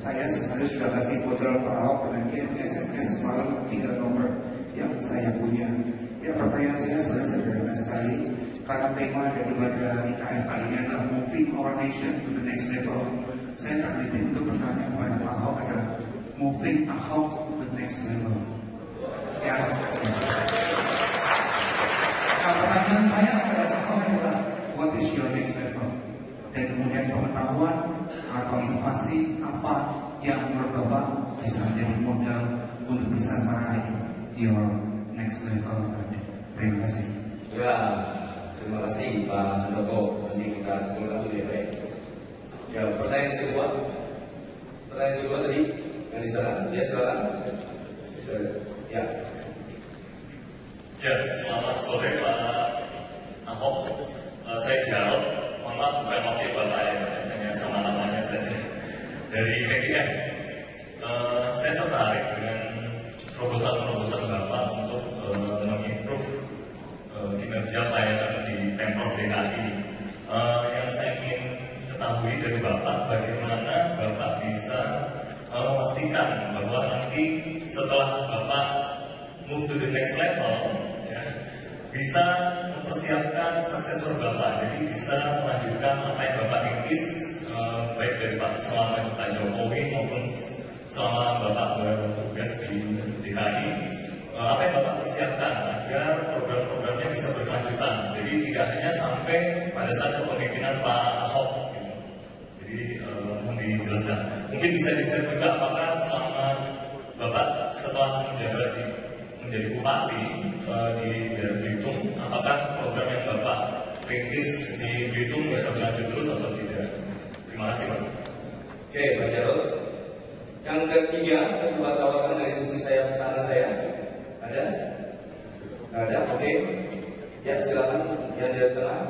Saya sebenarnya sudah kasih modal Pak Ahok dengan SMS malam 3 nomor yang saya punya. Ya, pertanyaan saya sudah sederhana sekali. Karena tema daripada IKF kali ini adalah moving our nation to the next level. Saya tertarik untuk bertanya kepada Pak Ahok adalah moving Ahok to the next level. Ya. Nah, pertanyaan saya kepada Pak Ahok adalah what is your next level? Dan kemudian pengetahuan atau inovasi apa yang menurut Bapak bisa menjadi modal untuk bisa meraih your next level tadi. Terima kasih. Ya, terima kasih Pak Handoko. Nanti kita simpulkan dulu ya, Pak. Ya, pertanyaan kedua. Pertanyaan kedua tadi yang di sana. Ya, silakan. Ya. Ya, selamat sore Pak Ahok. Saya Jarod. Mohon maaf bukan wakil Bapak ya, hanya sama namanya saja. Dari KGM. Saya tertarik dengan terobosan-terobosan Bapak untuk mengimprove kinerja pelayanan di Pemprov DKI. Yang saya ingin ketahui dari Bapak, bagaimana Bapak bisa memastikan bahwa nanti setelah Bapak move to the next level, ya, bisa mempersiapkan suksesor Bapak, jadi bisa melanjutkan apa yang Bapak rintis, baik dari Pak selama Pak Jokowi maupun selama Bapak bertugas di DKI. Apa yang Bapak persiapkan agar program-programnya bisa berkelanjutan, jadi tidak hanya sampai pada saat kepemimpinan Pak Ahok gitu. Jadi mohon dijelaskan, mungkin bisa di-share juga apakah selama Bapak setelah menjadi bupati di Belitung, apakah program yang Bapak rintis di Belitung bisa berlanjut terus atau tidak? Terima kasih Pak. Oke, Pak Jarod. Yang ketiga, saya coba tawarkan dari sisi saya ke kanan saya. Ada? Nggak ada? Oke. Ya, silakan yang di tengah.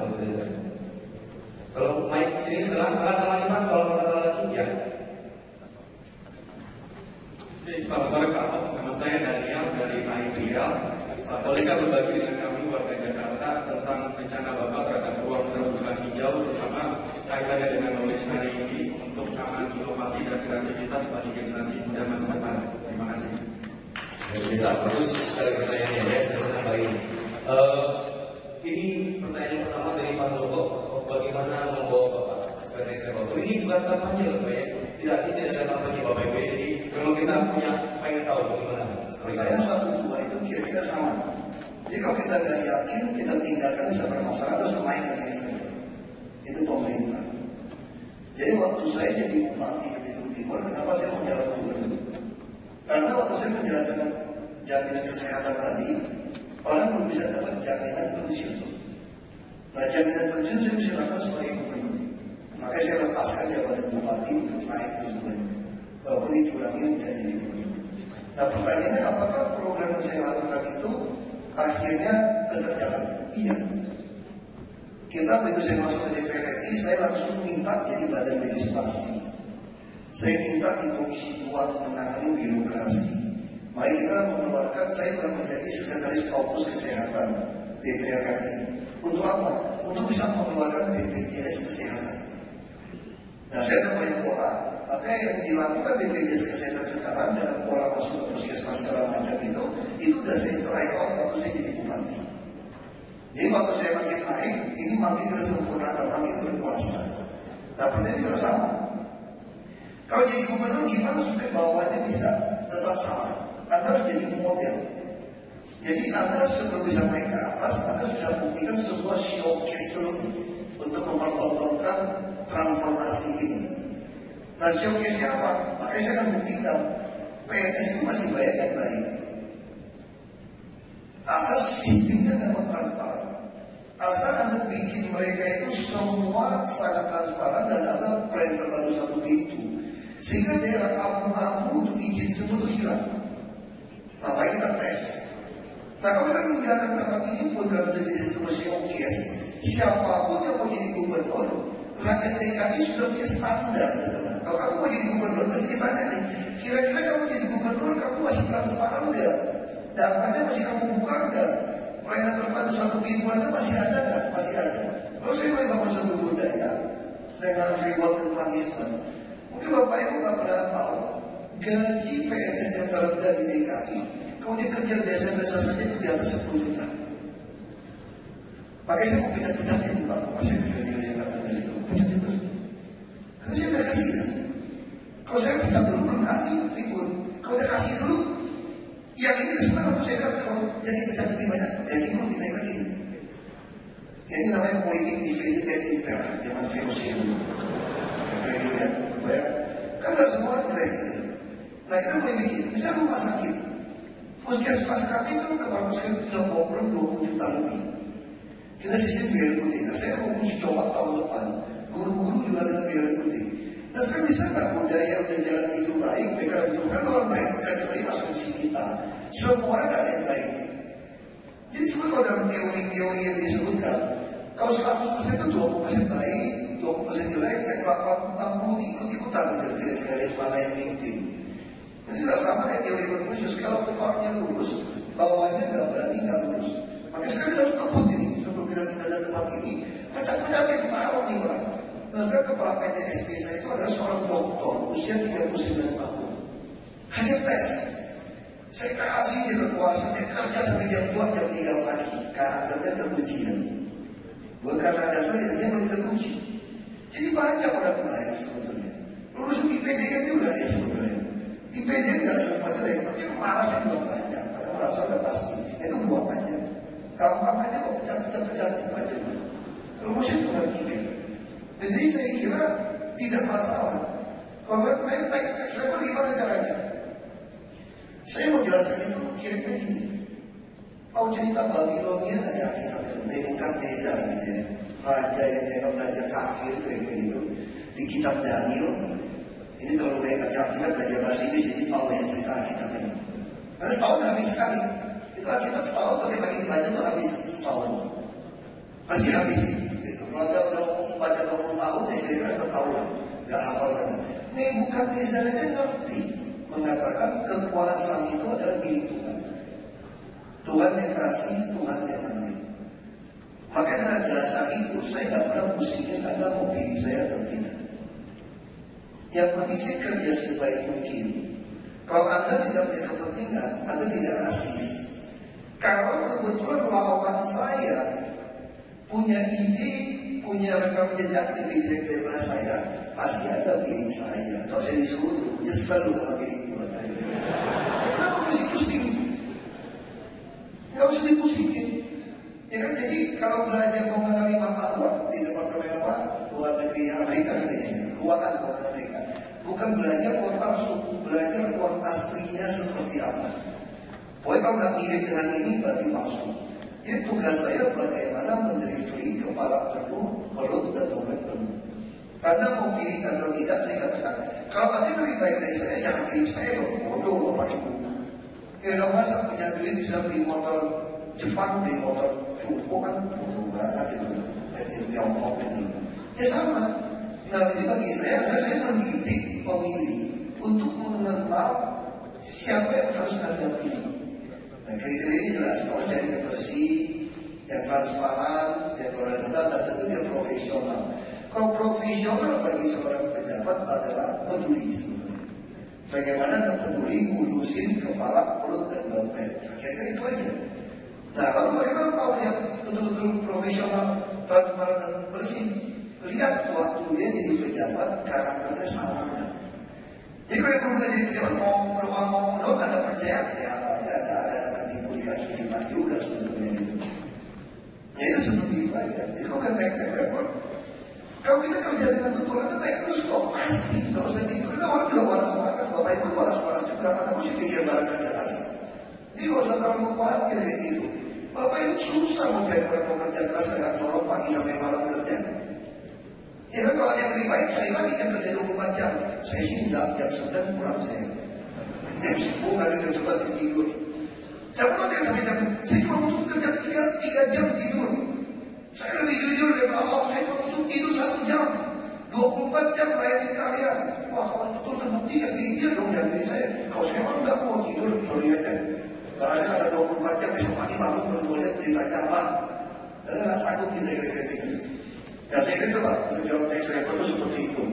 Kalau mic sini tengah lagi Pak. Kalau tengah lagi, ya. Selamat sore Pak Ahok, nama saya Daniel dari Mahibrial. Bolehkah berbagi dengan kami warga Jakarta tentang rencana Bapak terhadap ruang terbuka hijau, terutama kaitannya dengan knowledge hari ini untuk taman inovasi dan kreativitas bagi generasi muda masa depan. Terima kasih. Bisa terus sekali pertanyaannya ya, saya senang hari ini. Ini pertanyaan pertama dari Pak Handoko, bagaimana membawa Bapak ke next level? Ini bukan kampanye loh Pak ya. Tidak ada kampanye Bapak Ibu. Jadi memang kita punya pengen tahu bagaimana. Pertanyaan 1-2 itu kira-kira sama. Jadi kalau kita nggak yakin, kita tinggalkan bisa bermasalah terus main ke next level. Itu pemerintah. Jadi waktu saya jadi bupati di Belitung Timur, kenapa saya mau jalan gubernur? Karena waktu saya menjalankan jaminan kesehatan tadi, orang belum bisa dapat jaminan pensiun. Nah, jaminan pensiun saya bisa lakukan sebagai gubernur. Makanya saya lepaskan jabatan bupati untuk naik ke gubernur. Walaupun dicurangi menjadi gubernur. Nah, pertanyaannya apakah program yang saya lakukan itu akhirnya tetap jalan? Iya. Kita begitu saya masuk ke DPR RI, saya langsung minta jadi badan legislasi. Saya minta di Komisi 2 menangani birokrasi. Mari kita mengeluarkan, saya telah menjadi sekretaris Kaukus Kesehatan DPR RI. Untuk apa? Untuk bisa mengeluarkan BPJS Kesehatan. Nah, saya ada banyak pola, maka yang dilakukan BPJS Kesehatan sekarang dengan pola masuk ke puskesmas segala macam itu udah saya try out waktu saya jadi bupati. Jadi waktu saya makin naik, ini makin tersempurnakan, makin berkuasa. Nah, pertanyaan juga sama. Kalau jadi gubernur gimana supaya bawahannya bisa tetap sama? Anda harus jadi model. Jadi Anda sebelum bisa naik ke atas, Anda bisa buktikan sebuah showcase dulu untuk mempertontonkan transformasi ini. Nah, showcase-nya apa? Makanya saya akan buktikan PNS itu masih banyak yang baik. Asal sistemnya dapat transparan. Asal Anda bikin mereka itu semua sangat transparan dan ada plan terbaru satu pintu. Sehingga daerah abu-abu untuk izin semua itu hilang. Makanya kita tes. Nah, kalau kita meninggalkan tempat ini pun kalau jadi itu showcase, siapapun yang mau jadi gubernur, rakyat DKI sudah punya standar. Kalau kamu mau jadi gubernur, pasti ditanya nih, kira-kira kamu jadi gubernur, kamu masih transparan nggak? Datanya masih kamu buka nggak? Pelayanan terpadu satu pintu Anda masih ada nggak? Masih ada. Kalau saya mulai bangun satu budaya dengan reward dan punishment, mungkin Bapak Ibu nggak pernah tahu gaji PNS yang terendah di DKI, kalau dia kerja biasa-biasa saja itu di atas 10 juta. Makanya saya mau pindah-pindahnya di Pak, masih bisa nilai yang kata itu, pindah terus. Karena saya udah kasih kan. Kalau saya pindah dulu belum kasih, ribut. Kalau udah kasih dulu, yang ini kesenang aku saya bilang kalau jadi pecah lebih banyak, jadi belum dinaik lagi. Ya, ini namanya politik divided and impaired, zaman VOC dulu. Kayak gitu ya, bayar. Kan nggak semua jelek gitu. Nah, kita mulai bikin, misalnya rumah sakit, puskesmas kami itu kepala puskesmas bisa ngobrol 20 juta lebih. Kita sistem biaya putih. Nah, saya mau uji coba tahun depan, guru-guru juga dengan biaya putih. Nah, sekarang bisa nggak budaya udah jalan itu baik, mereka tentukan orang baik, kecuali asumsi kita. Semua ada yang baik. Jadi sebenarnya dalam teori-teori yang disebutkan, kalau 100% itu 20% baik, 20% jelek, yang 60 ikut-ikutan aja, kira-kira dari mana yang mimpin. Ini juga sama kayak teori Konfusius, kalau kepalanya lurus, bawahnya nggak berani nggak lurus. Makanya sekarang kita harus kebut ini, sebelum kita tinggal di tempat ini, pecat-pecatnya kemarin nih orang. Nah, sekarang kepala PNSP saya itu adalah seorang dokter usia 39 tahun. Hasil tes, saya kasih dia kekuasaan, dia kerja sampai jam 2, jam 3 pagi, karakternya terujian. Bukan karena ada saya, dia belum teruji. Jadi banyak orang baik sebetulnya. Lulus IPDN juga dia sebetulnya. IPDN nggak semuanya dari tapi marahnya juga banyak, karena merasa udah pasti. Itu buang aja. Gampang aja kok pecat-pecat itu aja. Rumusnya bukan IPDN. Jadi saya kira tidak masalah. Kalau baik, saya pun gimana caranya? Saya mau jelaskan itu kira-kira gini. Tahu cerita Babilonia nggak ya? Nebukadnezar gitu ya. Raja yang dianggap raja kafir kayak gitu. Di kitab Daniel. Ini kalau banyak baca Alkitab belajar bahasa Inggris jadi tahu yang cerita Alkitab ini. Karena setahun habis sekali. Itu Alkitab setahun pakai bagi baca tuh habis setahun. Pasti habis. Gitu. Kalau udah baca 20 tahun ya kira-kira udah tahu lah. Gak hafal kan. Nebukadnezar aja ngerti. Mengatakan kekuasaan itu adalah milik Tuhan. Tuhan yang kasih, Tuhan yang memberi. Makanya dasar itu saya nggak pernah pusingin Anda mau pilih saya atau tidak. Yang penting saya kerja sebaik mungkin. Kalau Anda tidak punya kepentingan, Anda tidak rasis. Kalau kebetulan lawan saya punya ide, punya rekam jejak lebih jelek daripada saya, pasti Anda pilih saya. Kalau saya disuruh, nyesel sama pilih Tuhan. Kenapa mesti pusing? Nggak usah dipusingin. Ya kan, jadi kalau belajar mengenali mata uang di Departemen apa? Luar negeri Amerika katanya, keuangan Amerika. Bukan belajar uang palsu, belajar uang aslinya seperti apa. Pokoknya kalau nggak mirip dengan ini berarti palsu. Jadi tugas saya bagaimana free kepala penuh, perut dan dompet penuh. Karena mau pilih atau tidak, saya katakan kalau ada lebih baik dari saya, jangan pilih saya dong. Bodoh Bapak Ibu. Kalau masa punya duit bisa beli motor Jepang, beli motor Jepang kan bodoh banget itu. Dari Tiongkok itu. Ya sama. Nah, jadi bagi saya mendidik pemilih untuk mengenal siapa yang harus Anda pilih. Nah, kriteria ini jelas. Kalau cari yang bersih, yang transparan, yang berada dan tentu dia profesional. Kalau profesional bagi seorang pejabat adalah peduli sebenarnya. Bagaimana Anda peduli ngurusin kepala, perut, dan dompet. Kira-kira itu aja. Nah, lalu bagaimana tahu dia betul-betul profesional, transparan, dan bersih? Lihat waktu dia jadi pejabat, karakternya sama. Jadi kalau yang jadi pejabat mau doang, Anda percaya? Ya, ada tipu dikasih lima. itu susah mau cari orang pekerja keras agak tolong pagi sampai malam kerja. Ya kan kalau yang lebih baik cari lagi yang kerja 24 jam. Saya sih enggak, jam 9 pulang saya. Jam 10 kali jam 11 tidur. Saya pulang sampai jam, saya cuma untuk kerja 3 jam tidur. Saya lebih jujur dari Ahok, saya cuma untuk tidur 1 jam. 24 jam melayani kalian. Wah, kalau betul terbukti ya dia dong yang beri saya. Kalau saya mau enggak mau tidur, sorry aja. Kalau ada 24 jam besok pagi bangun baru boleh berita apa. Karena nggak sanggup kita kira-kira gitu. Ya saya kira Pak, menjawab next level itu seperti itu.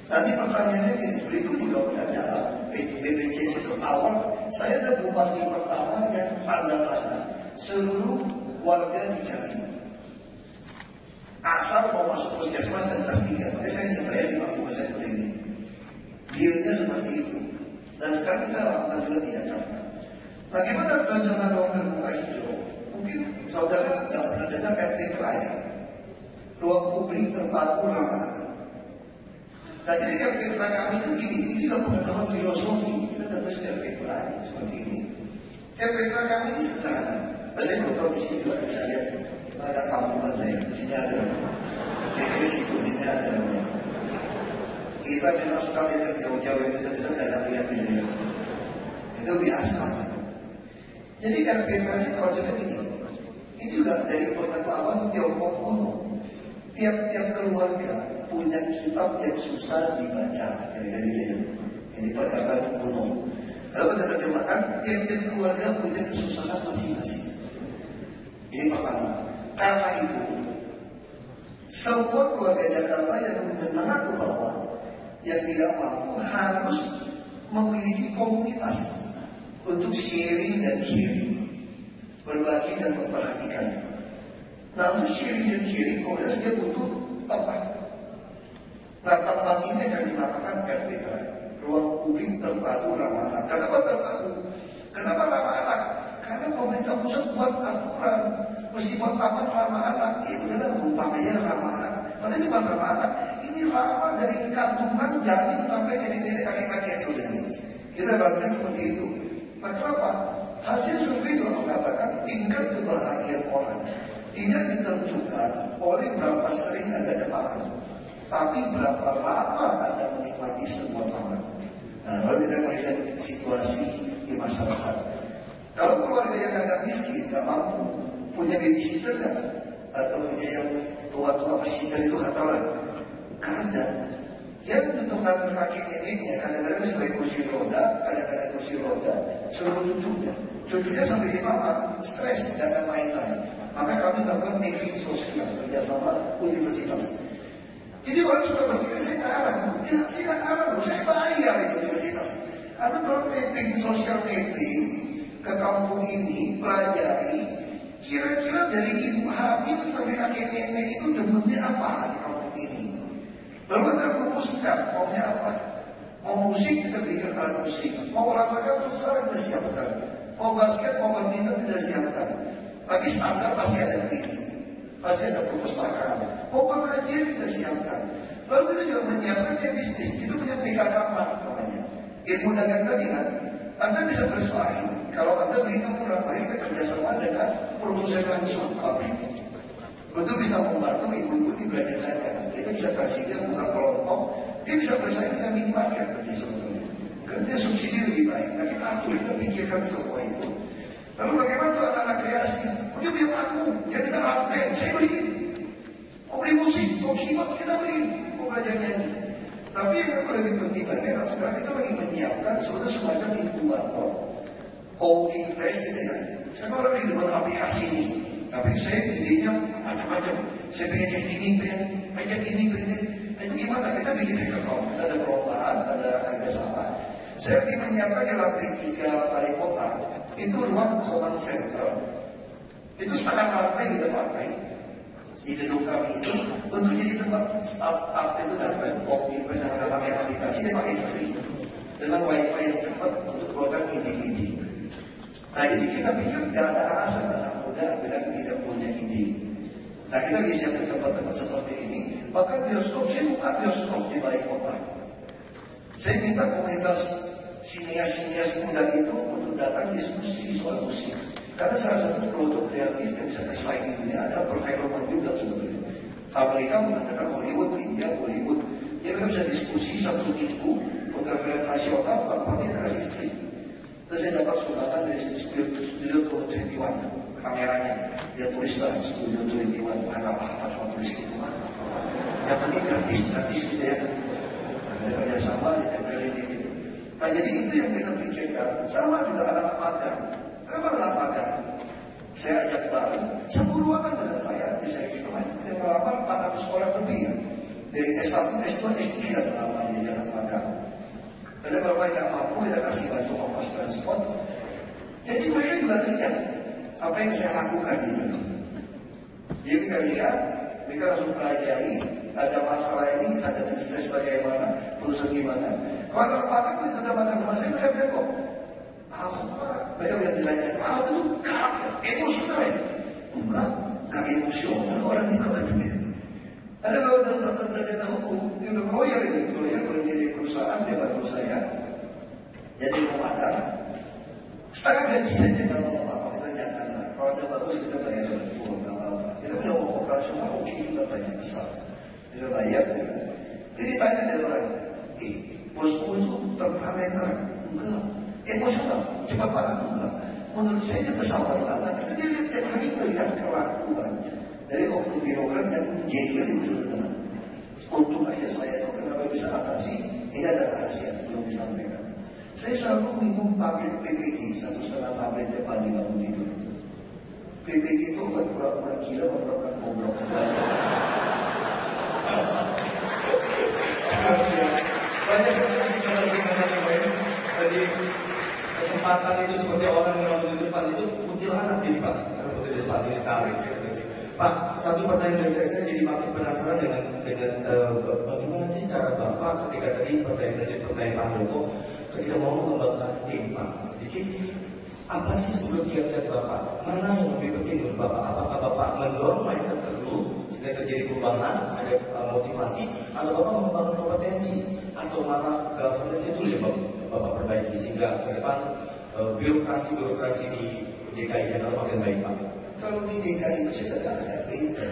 Nanti pertanyaannya gini, itu juga udah nyala BPJS itu awal. Saya ada bupati pertama yang tanda-tanda seluruh warga dijamin. Asal mau masuk puskesmas dan kelas 3, makanya saya bayar 50% premi. Dealnya seperti itu. Dan sekarang kita lakukan juga tidak capai. Bagaimana rancangan ruang terbuka hijau? Mungkin saudara nggak pernah dengar RPTRA ya? Ruang publik terpadu ramah anak. Nah jadi RPTRA kami itu gini, ini juga pengetahuan filosofi. Kita dapat RPTRA seperti ini. RPTRA kami ini sederhana. Saya belum tahu di sini juga bisa lihat. Ada kampungan saya, di sini ada. Di situ, di sini ada. Kita memang suka lihat jauh-jauh itu, kita tidak lihat ini. Itu biasa. Jadi RPTRA-nya konsepnya ini. Ini juga dari pengetahuan Tiongkok kuno. Tiap-tiap keluarga punya kitab yang susah dibaca. Ini perkataan kuno. Lalu kita terjemahkan, tiap-tiap keluarga punya kesusahan masing-masing. Ini pertama. Karena itu, semua keluarga Jakarta yang menengah ke bawah, yang tidak mampu harus memiliki komunitas untuk sharing dan caring, berbagi dan memperhatikan. Namun sharing dan caring komunitas dia butuh tempat. Nah tempat ini akan dinamakan RPTRA, ruang publik terpadu ramah anak. Kenapa terpadu? Kenapa ramah anak? Karena pemerintah pusat buat aturan, mesti buat taman ramah anak. Itu adalah umpamanya ramah anak. Karena ini bukan ramah anak, ini ramah dari kandungan janin sampai nenek-nenek kakek-kakek sudah ini. Kita lakukan seperti itu. Nah, kenapa? Hasil survei juga mengatakan tingkat kebahagiaan orang tidak ditentukan oleh berapa sering Anda makan, tapi berapa lama Anda menikmati sebuah taman. Nah, lalu kita melihat situasi di masyarakat. Kalau keluarga yang agak miskin, nggak mampu, punya babysitter nggak? Atau punya yang tua-tua babysitter itu nggak tahu lah. Karena dia untuk ngantar kaki neneknya, kadang-kadang sebagai kursi roda, kadang-kadang kursi roda, seluruh cucunya. Cucunya sampai di mama, stres dengan mainan. Maka kami melakukan mapping sosial kerjasama universitas. Jadi orang suka berpikir saya kalah, ya saya nggak kalah loh, saya bayar itu universitas. Karena kalau mapping sosial mapping ke kampung ini pelajari kira-kira dari ibu hamil sampai kakek nenek itu demennya apa di kampung ini. Lalu kita rumuskan maunya apa. Mau musik kita berikan alat musik, mau olahraga futsal kita siapkan, mau basket mau badminton kita siapkan. Tapi standar pasti ada ini, pasti ada perpustakaan, mau pengajian kita siapkan. Lalu kita juga menyiapkan dia bisnis, itu punya PKK namanya. Ilmu dagang tadi kan, Anda bisa bersaing. Kalau Anda berhitung murah baik, kita kerjasama dengan produsen langsung pabrik. Untuk bisa membantu ibu-ibu di belajar dagang. Dia bisa kasih dia buka kelompok, dia bisa bersaing dengan minimarket tadi sebetulnya. Karena dia subsidi lebih baik. Nah kita atur, kita pikirkan semua itu. Lalu bagaimana tuh anak-anak kreasi? Dia biar aku, dia minta alat band, saya beliin. Mau beli musik, mau keyboard, kita beliin. Mau belajar nyanyi. Tapi yang lebih penting lagi, sekarang kita lagi menyiapkan sebenarnya semacam inkubator. Holding place gitu ya. Saya orang lagi buat aplikasi ini. Tapi saya idenya macam-macam. Saya pengen ini, pengen ini. Nah itu gimana? Kita bikin hackathon. Kita ada perlombaan, ada kerjasama. Saya lagi menyiapkan di lantai 3 balai kota. Itu ruang command center. Itu setengah lantai kita pakai. Di gedung kami itu untuk jadi tempat startup itu datang. Holding place yang ada aplikasi, dia pakai free. Dengan wifi yang cepat untuk keluarkan ide-ide. Nah jadi kita pikir gak ada alasan anak muda bilang tidak punya ide. Nah kita bisa ke tempat-tempat seperti ini. Bahkan bioskop, saya buka bioskop di balai kota. Saya minta komunitas sinias-sinias muda itu untuk datang diskusi soal musik. Karena salah satu produk kreatif yang bisa bersaing di dunia ada perfilman juga sebenarnya. Amerika menggunakan Hollywood, India, Bollywood. Dia bisa diskusi satu minggu untuk film nasional tanpa dia kasih free. Terus saya dapat sumbangan dari Studio 21 kameranya. Dia tulis lah Studio 21, apa cuma tulis itu kan. Yang penting gratis gitu ya. Ada kerjasama di tempel ini. Nah jadi itu yang kita pikirkan. Sama juga anak-anak magang. Kenapa anak magang? Saya ajak bareng, satu ruangan dengan saya, bisa kemarin yang melamar 400 orang lebih ya. Dari S1, S2, S3 melamar di anak magang. Ada beberapa yang tidak mampu, kita kasih bantu ongkos transport. Jadi mereka juga lihat apa yang saya lakukan gitu. Jadi mereka lihat, mereka langsung pelajari, ada masalah ini, ada bisnis bagaimana, perusahaan gimana. Magang-magang itu sudah magang sama saya, mereka bilang kok, mereka bilang ditanya, itu kaget, emosional ya? Enggak, gak emosional orang itu katanya. Ada beberapa satu sarjana hukum, dia udah lawyer berdiri perusahaan, dia bantu saya, jadi pemadam. Setengah gaji saja nggak apa-apa, kita nyatakan lah. Kalau ada bagus kita bayar full, nggak apa-apa. Kita punya uang operasional, oke kita banyak besar. Kita bayar, jadi tanya dari orang, bosku itu temperamental, enggak. Emosional, cepat marah enggak. Menurut saya dia bersabar banget. Karena dia lihat tiap hari melihat kelakuan dari oknum birokrat yang jengkel itu, teman. Untung aja saya itu kenapa bisa atasi. Ini ada rahasia belum disampaikan. Saya selalu minum tablet PPG 1,5 tablet tiap pagi bangun tidur. PPG itu bukan pura-pura gila, pura-pura goblok. Banyak sekali tadi kesempatan itu seperti orang yang di depan itu kuntilanak jadi Pak. Kalau di depan ini tarik. Pak, satu pertanyaan dari saya jadi makin penasaran dengan bagaimana sih cara Bapak ketika tadi pertanyaan Pak Joko ketika mau mengembangkan tim Pak. Sedikit apa sih sebelum kiat-kiat Bapak? Mana yang lebih penting menurut Bapak? Apakah Bapak mendorong mindset dulu sehingga terjadi perubahan, ada motivasi, atau Bapak membangun kompetensi, atau malah governance dulu ya Bapak perbaiki sehingga ke depan birokrasi di DKI Jakarta makin baik Pak? Kalau di DKI itu sudah ada beda.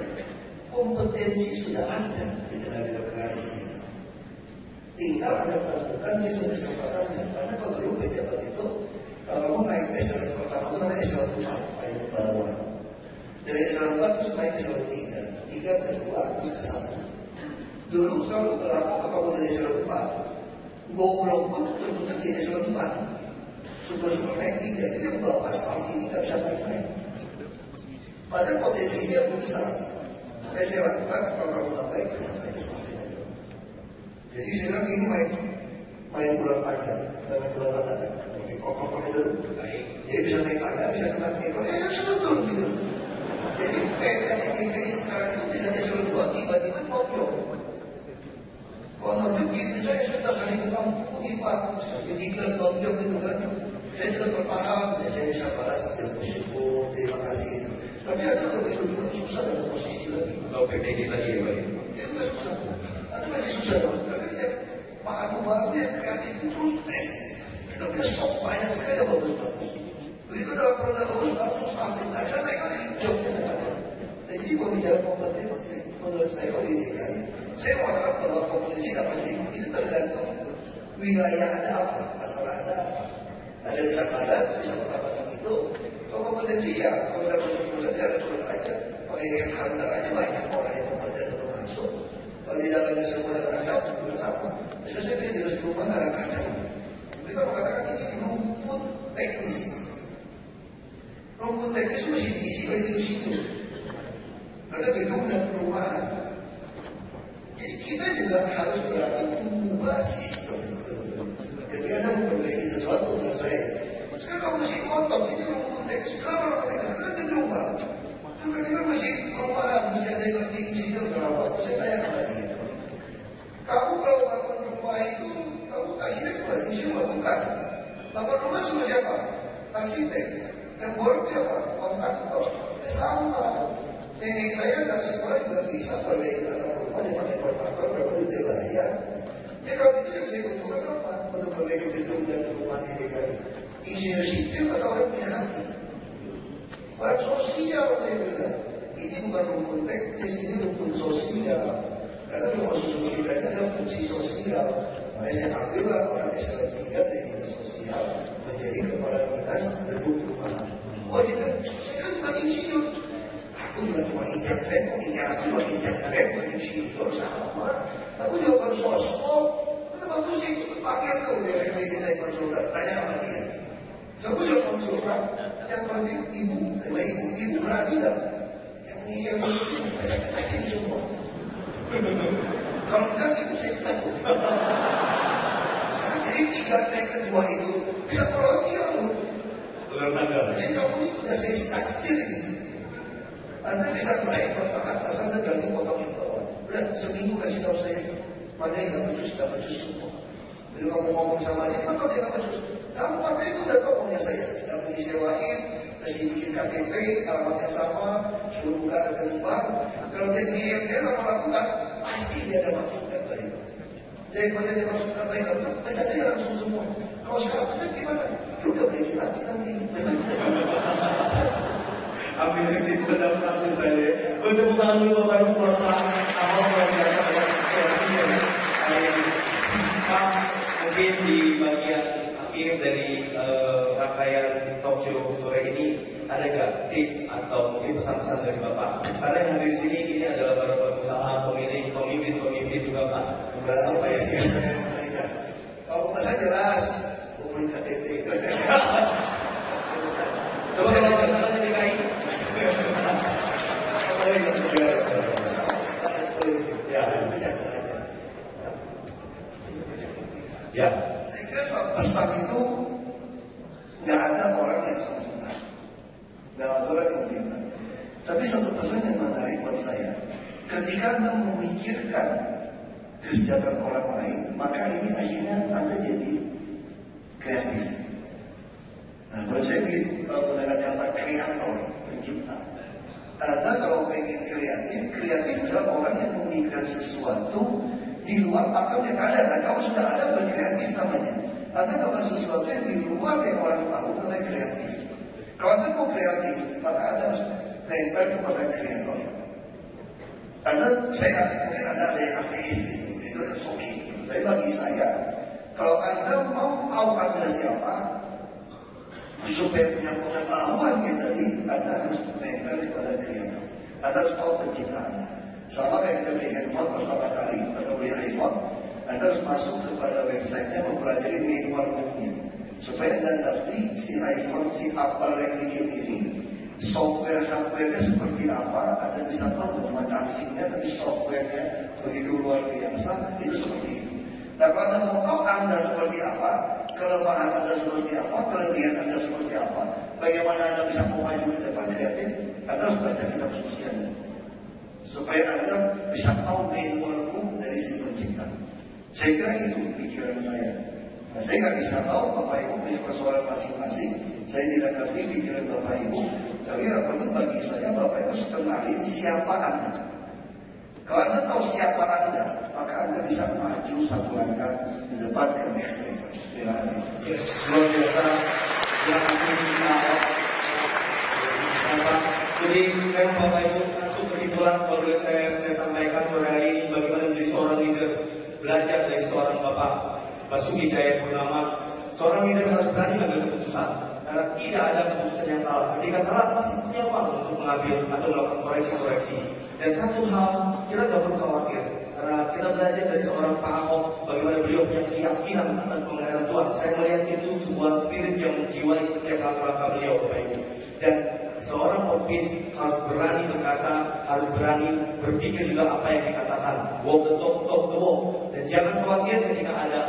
Kompetensi sudah ada di dalam birokrasi. Tinggal ada peraturan yang sudah kesempatannya. Karena kalau dulu pejabat itu kalau mau naik eselon pertama itu namanya eselon 4 paling bawah. Dari eselon 4 terus naik eselon 3 ke 2 terus ke 1. Dulu selalu berlaku kalau dari eselon 4 goblok pun tentu di eselon 4. Syukur-syukur naik 3 jadi yang bapak staff ini tidak bisa naik. Padahal potensinya besar. Saya lakukan kalau kamu tak baik sampai ke staff itu. Jadi saya bilang ini main bulan panjang, main bulan panjang. Kokoh itu, dia bisa naik tangga, bisa kena ekor, sudah gitu. Jadi PKI sekarang itu bisa disuruh buat tiba-tiba ngobrol. Kalau ngobrol gitu, saya sudah kali ketemu Pak, jadi ke ngobrol itu kan, saya juga terpaham, saya bisa balas sambil bersyukur, terima kasih. Tapi ada begitu susah dalam posisi lagi. Kalau PPG tadi ya Pak? Ya enggak susah, ada masih susah dong. Tapi ya Pak Aku baru dia kreatif itu terus tes. Kita punya stok banyak sekali yang bagus-bagus. Begitu dalam produk bagus langsung sampai. Nah, saya naik lagi jobnya ada. Jadi kalau bicara kompetensi, menurut saya kalau di DKI, saya mengatakan bahwa kompetensi dapat diikuti itu tergantung wilayah ada apa, masalah ada apa. Ada bisa badan, bisa kota-kota itu. Kalau kompetensi ya, kalau ada kompetensi ada turun aja. Kalau yang handal aja banyak orang yang kompeten untuk masuk. Kalau di dalamnya semua ada juga sama. Bisa saya pilih di rumah ada kacau. Kita mengatakan ini rumput teknis. Rumput teknis masih diisi oleh di situ. Ada gedung dan perumahan. Jadi kita juga harus berani mengubah sistem. Ketika ada memperbaiki sesuatu menurut saya. Sekarang kalau masih kotor, ini rumput teknis. Kenapa orang kita ada gedung Pak? Terus kita masih perumahan, masih ada yang ngerti insinyur berapa? Saya tanya kepada dia. Kamu kalau bangun rumah itu, kamu kasihnya kepada insinyur bukan? Bangun rumah sama siapa? Arsitek. Yang borok siapa? Kontraktor. Sama. Nenek saya dan semua juga bisa sebagai anak rumah yang pakai kontraktor berapa duit dia bayar. Ya kalau itu yang saya butuhkan apa? Untuk perbaiki gedung dan rumah di DKI. Insinyur sipil atau orang punya hati? Orang sosial saya bilang. Ini bukan rumpun teknis, ini rumpun sosial. Karena rumah susun kita ini ada fungsi sosial. Makanya saya ambillah orang S3 dari dinas sosial menjadi kepala dinas gedung perumahan. Oh dia bilang, saya kan bukan insinyur. Aku juga cuma injak rem, aku juga injak rem, bukan insinyur sama. Aku juga bukan sosok. Kenapa aku sih pakai tuh dari kita yang konsultan, tanya sama dia. Saya juga konsultan, yang penting ibu berani gak? Yang muslim, saya katakan semua. Kalau enggak, ibu saya takut. Jadi 3 naik kedua itu bisa tolong dia loh. Jadi kamu ini udah saya start sendiri. Anda bisa naik bertahan, asal Anda ganti potong yang bawah. Udah seminggu kasih tahu saya mana yang gak becus semua. Bila kamu ngomong sama dia, kenapa dia gak becus? Kamu pakai itu udah tahu punya saya. Gak disewain, masih bikin KTP, alamat yang sama, suruh buka rekening bank. Kalau dia lama lakukan, pasti dia ada maksud yang baik. Daripada dia maksud yang baik, kita aja langsung semua. Kalau sekarang pecat gimana? Ya udah beri lagi nanti. Ambil kesimpulan dalam satu saya. Untuk bukan lupa Bapak Ibu Bapak Ahok yang datang dari situasinya hari ini. Pak, mungkin di bagian akhir dari rangkaian talk show sore ini ada nggak tips atau mungkin pesan-pesan dari Bapak? Karena yang hadir di sini ini adalah para pengusaha, pemimpin juga Pak. Berapa ya? Kalau pesan jelas, umum KTP. Coba kalau katakan DKI. Ya. Saya kira pesan itu nggak ada orang yang sempurna, nggak ada orang yang pintar. Tapi satu pesan yang menarik buat saya, ketika Anda memikirkan kesejahteraan orang lain, maka ini akhirnya Anda jadi kreatif. Nah, menurut saya begitu, menggunakan kata kreator, pencipta. Anda kalau pengen kreatif adalah orang yang memikirkan sesuatu di luar akal yang ada. Nah, kalau sudah ada, bukan kreatif namanya. Anda melakukan sesuatu yang di luar yang orang tahu, namanya kreatif. Kalau Anda mau kreatif, maka Anda harus nempel kepada kreator. Saya mungkin ada yang ateis itu soki. Tapi bagi saya, kalau Anda mau tahu Anda siapa, supaya punya pengetahuan tadi, Anda harus nempel kepada kreator. Anda harus tahu penciptaan. Sama kayak kita beli handphone pertama kali atau beli iPhone, Anda harus masuk kepada websitenya mempelajari manual booknya, supaya Anda ngerti si iPhone, si Apple yang bikin ini, software hardware-nya seperti apa. Anda bisa tahu cuma cantiknya, tapi software-nya begitu luar biasa, itu seperti itu. Nah, kalau Anda mau tahu Anda seperti apa, kelemahan Anda seperti apa, kelebihan Anda seperti apa, bagaimana Anda bisa maju ke depan kreatif, Anda harus baca kitab suci Anda, supaya Anda bisa tahu manual book dari si pencipta. Saya kira itu pikiran saya. Nah, saya nggak bisa tahu Bapak Ibu punya persoalan masing-masing. Saya tidak ngerti pikiran Bapak Ibu, tapi yang penting bagi saya Bapak Ibu harus kenalin siapa Anda. Kalau Anda tahu siapa Anda, maka Anda bisa maju satu langkah di depan ke next level. Terima kasih. Yes, luar biasa. Terima kasih Pak. Jadi memang Bapak Ibu, satu kesimpulan kalau boleh saya sampaikan sore hari ini, bagaimana menjadi seorang leader. Belajar dari seorang Bapak Basuki Cahayapurnama. Seorang leader harus berani mengambil keputusan, karena tidak ada keputusan yang salah. Ketika salah pasti punya uang untuk mengambil atau melakukan koreksi-koreksi. Dan satu hal kita tidak perlu khawatir, karena kita belajar dari seorang Pak Ahok bagaimana beliau punya keyakinan atas pemeliharaan Tuhan. Saya melihat itu sebuah spirit yang menjiwai setiap langkah-langkah beliau, Bapak Ibu. Dan seorang pemimpin harus berani berkata, harus berani berpikir juga apa yang dikatakan. Walk the talk, talk the walk. Dan jangan khawatir ketika ada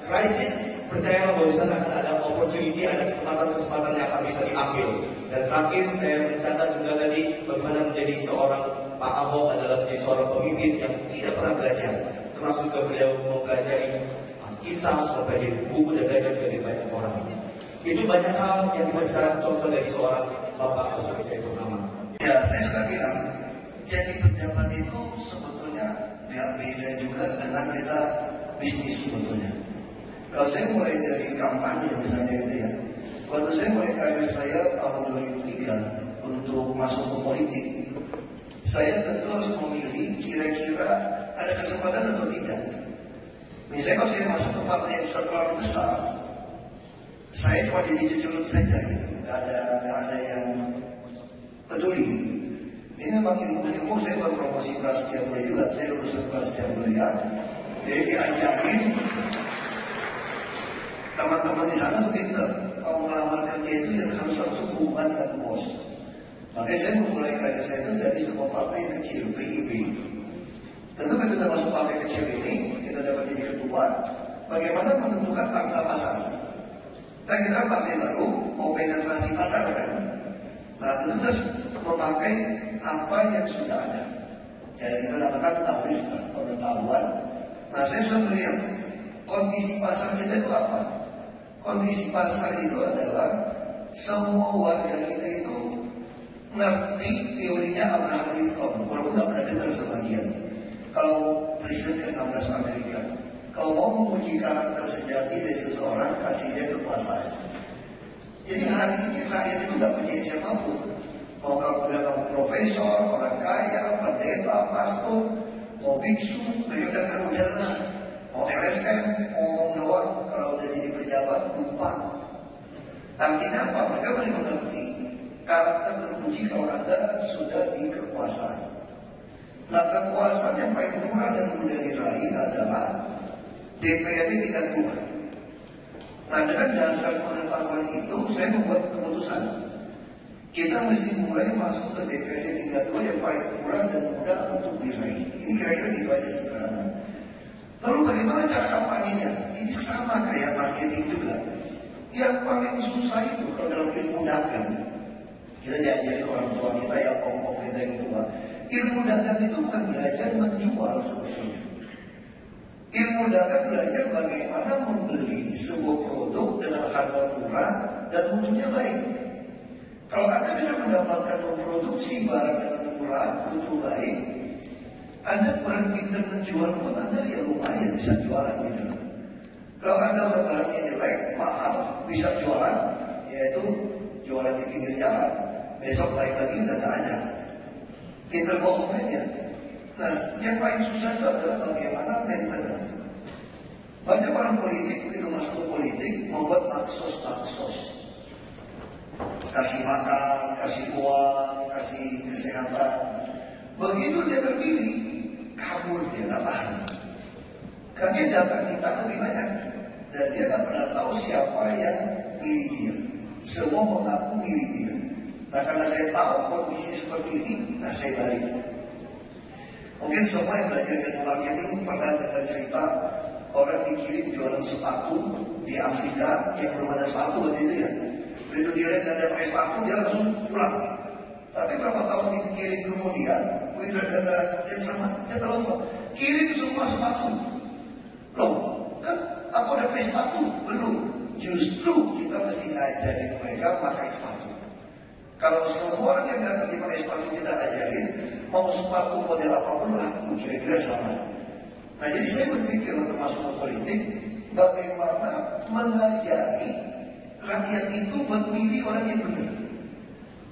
krisis, percayalah bahwa di sana akan ada opportunity, ada kesempatan-kesempatan yang akan bisa diambil. Dan terakhir saya mencatat juga tadi bagaimana menjadi seorang Pak Ahok adalah menjadi seorang pemimpin yang tidak pernah belajar. Termasuk juga beliau mempelajari Alkitab sampai di buku dan belajar dari banyak orang. Itu banyak hal yang kita contoh dari seorang Bapak Basuki Cahayapurnama. Ya, saya sudah bilang, jadi pejabat itu sebetulnya beda juga dengan kita bisnis sebetulnya. Kalau saya mulai dari kampanye misalnya gitu ya, waktu saya mulai karir saya tahun 2003 untuk masuk ke politik, saya tentu harus memilih kira-kira ada kesempatan atau tidak. Misalnya kalau saya masuk ke partai yang sudah terlalu besar, saya cuma jadi cucurut saja gitu. Gak ada yang peduli. Ini memang ilmu saya berpromosi Prasetya Mulia juga. Saya lulusan Prasetya Mulia. Jadi diajarin teman-teman di sana tuh pintar. Kalau melamar kerja itu yang harus langsung hubungan dengan bos. Makanya saya memulai karir saya itu dari sebuah partai yang kecil, PIB. Tentu ketika masuk partai kecil ini, kita dapat jadi ketua. Bagaimana menentukan pangsa pasar? Dan kita partai baru mau penetrasi pasar kan? Nah tentu harus memakai apa yang sudah ada. Jadi kita dapatkan knowledge, pengetahuan. Nah saya sudah melihat kondisi pasar kita itu apa? Kondisi pasar itu adalah semua warga kita itu ngerti teorinya Abraham Lincoln, walaupun nggak pernah dengar sebagian. Kalau Presiden ke-16 Amerika, kalau mau menguji karakter sejati dari seseorang, kasih dia kekuasaan. Jadi hari ini rakyat itu nggak punya siapapun. Mau kamu profesor, orang kaya, pendeta, pastor, mau biksu, udara, mau LSM, ngomong doang, kalau udah jadi pejabat lupa. Artinya apa? Mereka boleh mengerti karakter teruji kalau Anda sudah di kekuasaan. Nah kekuasaan yang paling murah dan mudah diraih adalah DPRD tingkat 2. Nah dengan dasar pengetahuan itu saya membuat keputusan. Kita mesti mulai masuk ke DPRD tingkat 2 yang paling murah dan mudah untuk diraih. Ini kira-kira gitu aja sederhana. Lalu bagaimana cara kampanyenya? Ini sama kayak marketing juga. Yang paling susah itu kalau dalam ilmu dagang, kita diajari orang tua kita ya, om-om kita yang tua. Ilmu dagang itu bukan belajar menjual sebetulnya. Ilmu dagang belajar bagaimana membeli sebuah produk dengan harga murah dan mutunya baik. Kalau Anda bisa mendapatkan memproduksi barang dengan murah, mutu baik, Anda kurang pintar menjual pun Anda ya lumayan bisa jualan gitu. Kalau Anda udah barangnya jelek, mahal, bisa jualan, yaitu jualan di pinggir jalan. Besok balik lagi udah gak ada. Pintar bohong aja. Nah, yang paling susah itu adalah bagaimana maintenance. Banyak orang politik begitu masuk ke politik membuat baksos. Kasih makan, kasih uang, kasih kesehatan. Begitu dia terpilih, kabur dia nggak tahan. Karena dia dapat minta lebih banyak dan dia nggak pernah tahu siapa yang milih dia. Semua mengaku milih dia. Nah karena saya tahu kondisi seperti ini, nah saya balik. Mungkin semua yang belajar ilmu marketing pernah dengar cerita orang dikirim jualan sepatu di Afrika yang belum ada sepatu waktu itu ya. Begitu dia lihat ada pakai sepatu dia langsung pulang. Tapi berapa tahun dikirim kemudian, begitu ada yang sama dia telepon, kirim semua sepatu. Loh, kan aku udah pakai sepatu belum? Justru kita mesti ngajarin mereka pakai sepatu. Kalau semua orang yang datang dipakai sepatu kita ajarin, mau sepatu model apapun laku, kira-kira sama. Nah jadi saya berpikir untuk masuk ke politik, bagaimana mengajari rakyat itu buat milih orang yang benar,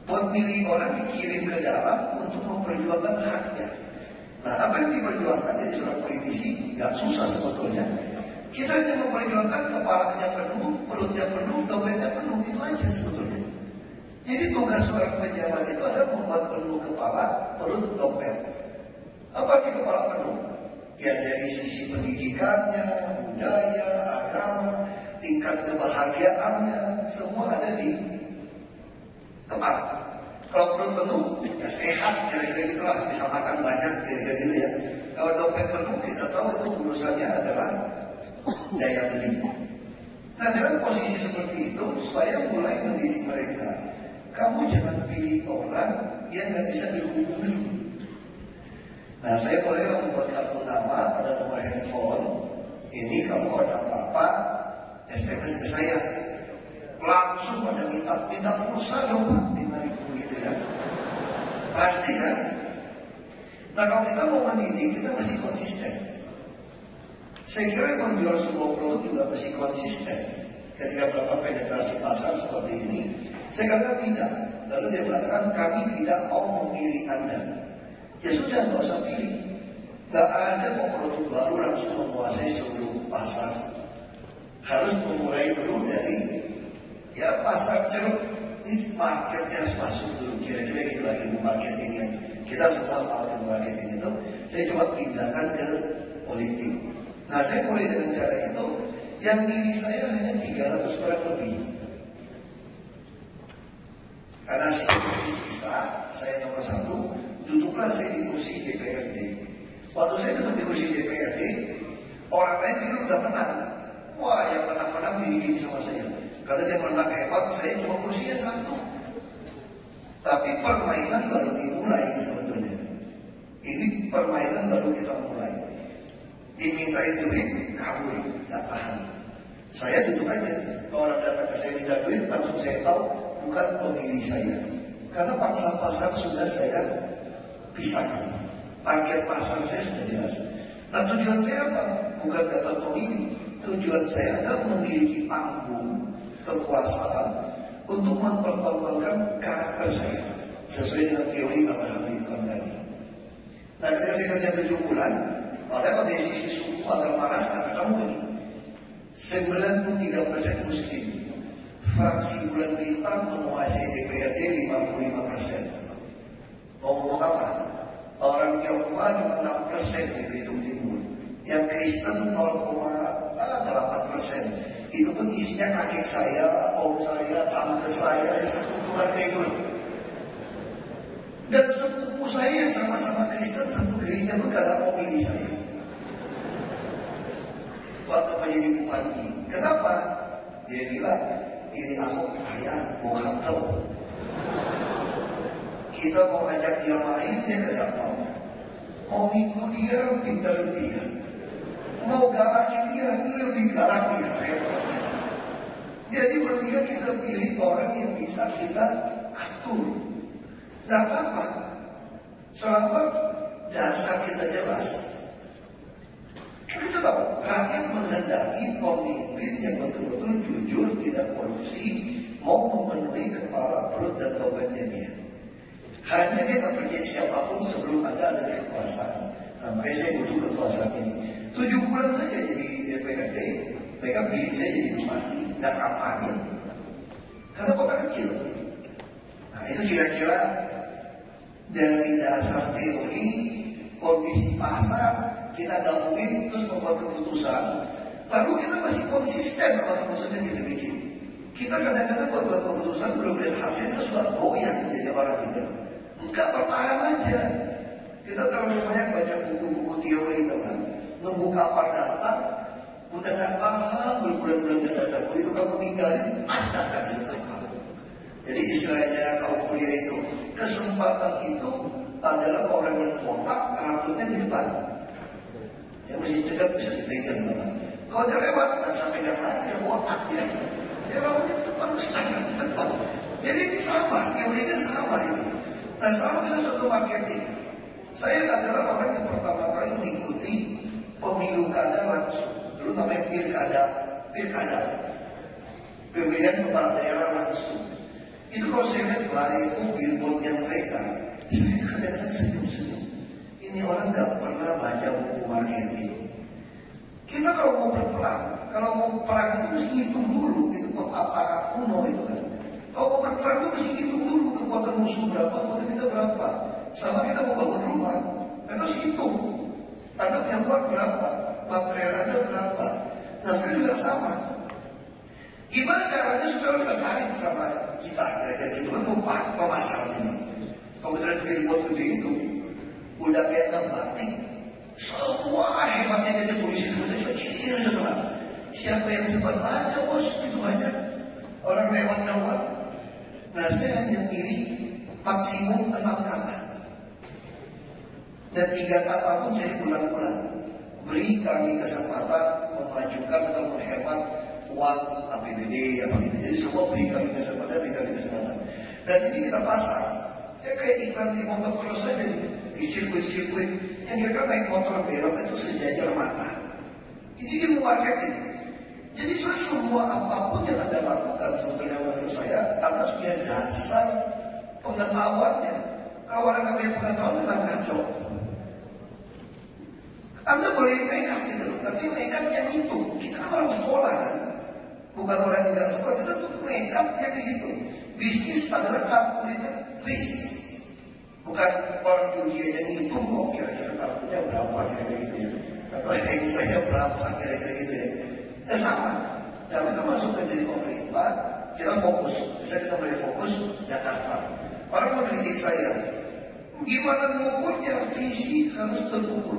buat milih orang dikirim ke dalam untuk memperjuangkan haknya. Nah apa yang diperjuangkan jadi seorang politisi nggak susah sebetulnya. Kita hanya memperjuangkan kepalanya penuh, perutnya penuh, dompetnya penuh, itu aja sebetulnya. Jadi tugas seorang pejabat itu adalah membuat penuh kepala, perut, dompet. Apa di kepala penuh? Ya dari sisi pendidikannya, budaya, agama, tingkat kebahagiaannya, semua ada di kepala. Kalau perut penuh, ya sehat, kira-kira gitulah, bisa makan banyak, kira-kira gitu ya. Kalau dompet penuh, kita tahu itu urusannya adalah daya beli. Nah dalam posisi seperti itu, saya mulai mendidik mereka. Kamu jangan pilih orang yang nggak bisa dihubungi. Nah saya boleh membuat kartu nama pada nomor handphone. Ini kamu kalau ada apa-apa, SMS ke saya. Langsung pada minta pulsa dong Pak, 5.000 gitu ya. Pasti kan? Nah kalau kita mau mendidik, kita mesti konsisten. Saya kira menjual sebuah produk juga mesti konsisten. Ketika berapa penetrasi pasar seperti ini, saya katakan tidak. Lalu Lalu dia mengatakan kami tidak mau memilih Anda. Ya sudah, nggak usah pilih. Nggak ada kok produk baru langsung menguasai seluruh pasar. Harus memulai dulu dari ya pasar ceruk. Ini marketnya harus masuk dulu. Kira-kira gitu lah ilmu marketing yang kita semua tahu ilmu marketing itu. Saya coba pindahkan ke politik. Nah, saya mulai dengan cara itu. Yang milih saya hanya 300 orang lebih. Karena sisa, saya nomor 1, duduklah saya di kursi DPRD. Waktu saya duduk di kursi DPRD, orang lain pikir udah menang. Wah, yang menang-menang gini-gini sama saya. Kalau dia menang hebat, saya cuma kursinya 1. Tapi permainan baru dimulai sebetulnya. Ini permainan baru kita mulai. Dimintain duit, kabur, gak tahan. Saya duduk aja. Kalau orang datang ke saya minta duit, langsung saya tahu bukan pemilih saya. Karena pasar-pasar sudah saya pisahkan. Target pasar saya sudah jelas. Nah, tujuan saya apa? Bukan kata pemilih. Tujuan saya adalah memiliki panggung kekuasaan untuk mempertontonkan karakter saya sesuai dengan teori Abraham Lincoln tadi. Nah, ketika saya kerja 7 bulan, makanya dari sisi suku agama ras kata kamu ini 93% Muslim. Fraksi bulan bintang menguasai DPRD 55%. Mau ngomong apa? Orang Tionghoa cuma 6% di Belitung Timur. Yang Kristen 0,8%. Itu pun isinya kakek saya, om saya, tante saya, satu keluarga itu. Dan sepupu saya yang sama-sama Kristen, satu gereja pun gak mau pilih saya. Waktu menjadi bupati. Kenapa? Dia bilang, ini Ahok kaya, mau hantar. Kita mau ajak dia main, dia tidak mau. Mau ngikut dia, pintar dia. Mau galakin dia, lebih galak dia. Jadi bertiga kita pilih orang yang bisa kita atur. Tidak apa-apa. Selama dasar kita jelas. Kita tahu, rakyat menghendaki pemimpin yang betul-betul jujur, tidak korupsi, mau memenuhi kepala, perut, dan dompetnya dia. Hanya dia tak percaya siapapun sebelum Anda ada di kekuasaan. Nah, makanya saya butuh kekuasaan ini. 7 bulan saja jadi DPRD, mereka pilih saya jadi bupati, dan kampanye. Karena kota kecil. Nah, itu kira-kira dari dasar teori, kondisi pasar, kita gabungin terus membuat keputusan. Lalu kita masih konsisten sama keputusan yang kita bikin. Kita kadang-kadang buat keputusan belum lihat hasil terus sudah goyang jadi orang gitu. Enggak, bertahan aja. Kita terlalu banyak baca buku-buku teori itu kan. Nunggu kapan datang, udah gak paham, berbulan-bulan gak datang. Begitu kamu tinggalin, pas datang itu apa. Jadi istilahnya kalau kuliah itu, kesempatan itu adalah orang yang kotak, rambutnya di depan. Yang mesti cegah bisa dipegang banget. Kalau dia lewat, tak bisa pegang lagi, dia kotak ya. Dia rambutnya di depan, setengah di depan. Jadi ini sama, teorinya sama itu. Nah, sama dengan satu marketing. Saya adalah orang yang pertama kali mengikuti pemilu kada langsung. Dulu namanya pilkada. Pemilihan kepala daerah langsung. Itu kalau saya lihat baliho billboardnya mereka, saya kadang-kadang senyum-senyum. Ini orang gak pernah baca buku marketing. Kita kalau mau berperang, kalau mau perang itu mesti ngitung dulu gitu, apa kuno itu kan. Kalau mau berperang itu mesti ngitung dulu kekuatan musuh berapa, kekuatan kita berapa. Sama kita mau bangun rumah, kita harus hitung. Anda punya uang berapa, material Anda berapa. Nah, saya juga sama. Gimana caranya supaya kita tarik sama kita, kira-kira gitu kan pemasaran ini. Kemudian billboard gede itu udah kayak batik. Semua hebatnya dia tulis itu kecil teman. Siapa yang sempat baca bos itu banyak orang lewat. Nah, saya hanya pilih maksimum 6 kata. Dan 3 kata pun saya ulang-ulang. Beri kami kesempatan memajukan atau menghemat uang APBD apa gitu. Jadi semua beri kami kesempatan. Dan ini kita pasang. Ya kayak iklan di motor terus saja di sirkuit-sirkuit. Yang mereka naik motor belok itu sejajar mata. Ini ilmu marketing. Jadi semua apapun yang Anda lakukan sebetulnya menurut saya Anda harus punya dasar pengetahuannya. Kalau orang nggak punya pengetahuan memang ngaco. Anda boleh nekat gitu loh, tapi nekat yang itu. Kita kan orang sekolah kan, bukan orang yang nggak sekolah. Kita tuh nekat yang gitu. Bisnis adalah kalkulated risk. Bukan orang uji aja ngitung kok kira-kira kartunya berapa kira-kira gitu ya. Atau saya berapa kira-kira gitu ya. Ya sama. Tapi kita masuk ke jadi pemerintah, kita fokus. Kita mulai fokus Jakarta. Orang mau kritik saya, gimana mengukurnya? Visi harus terukur.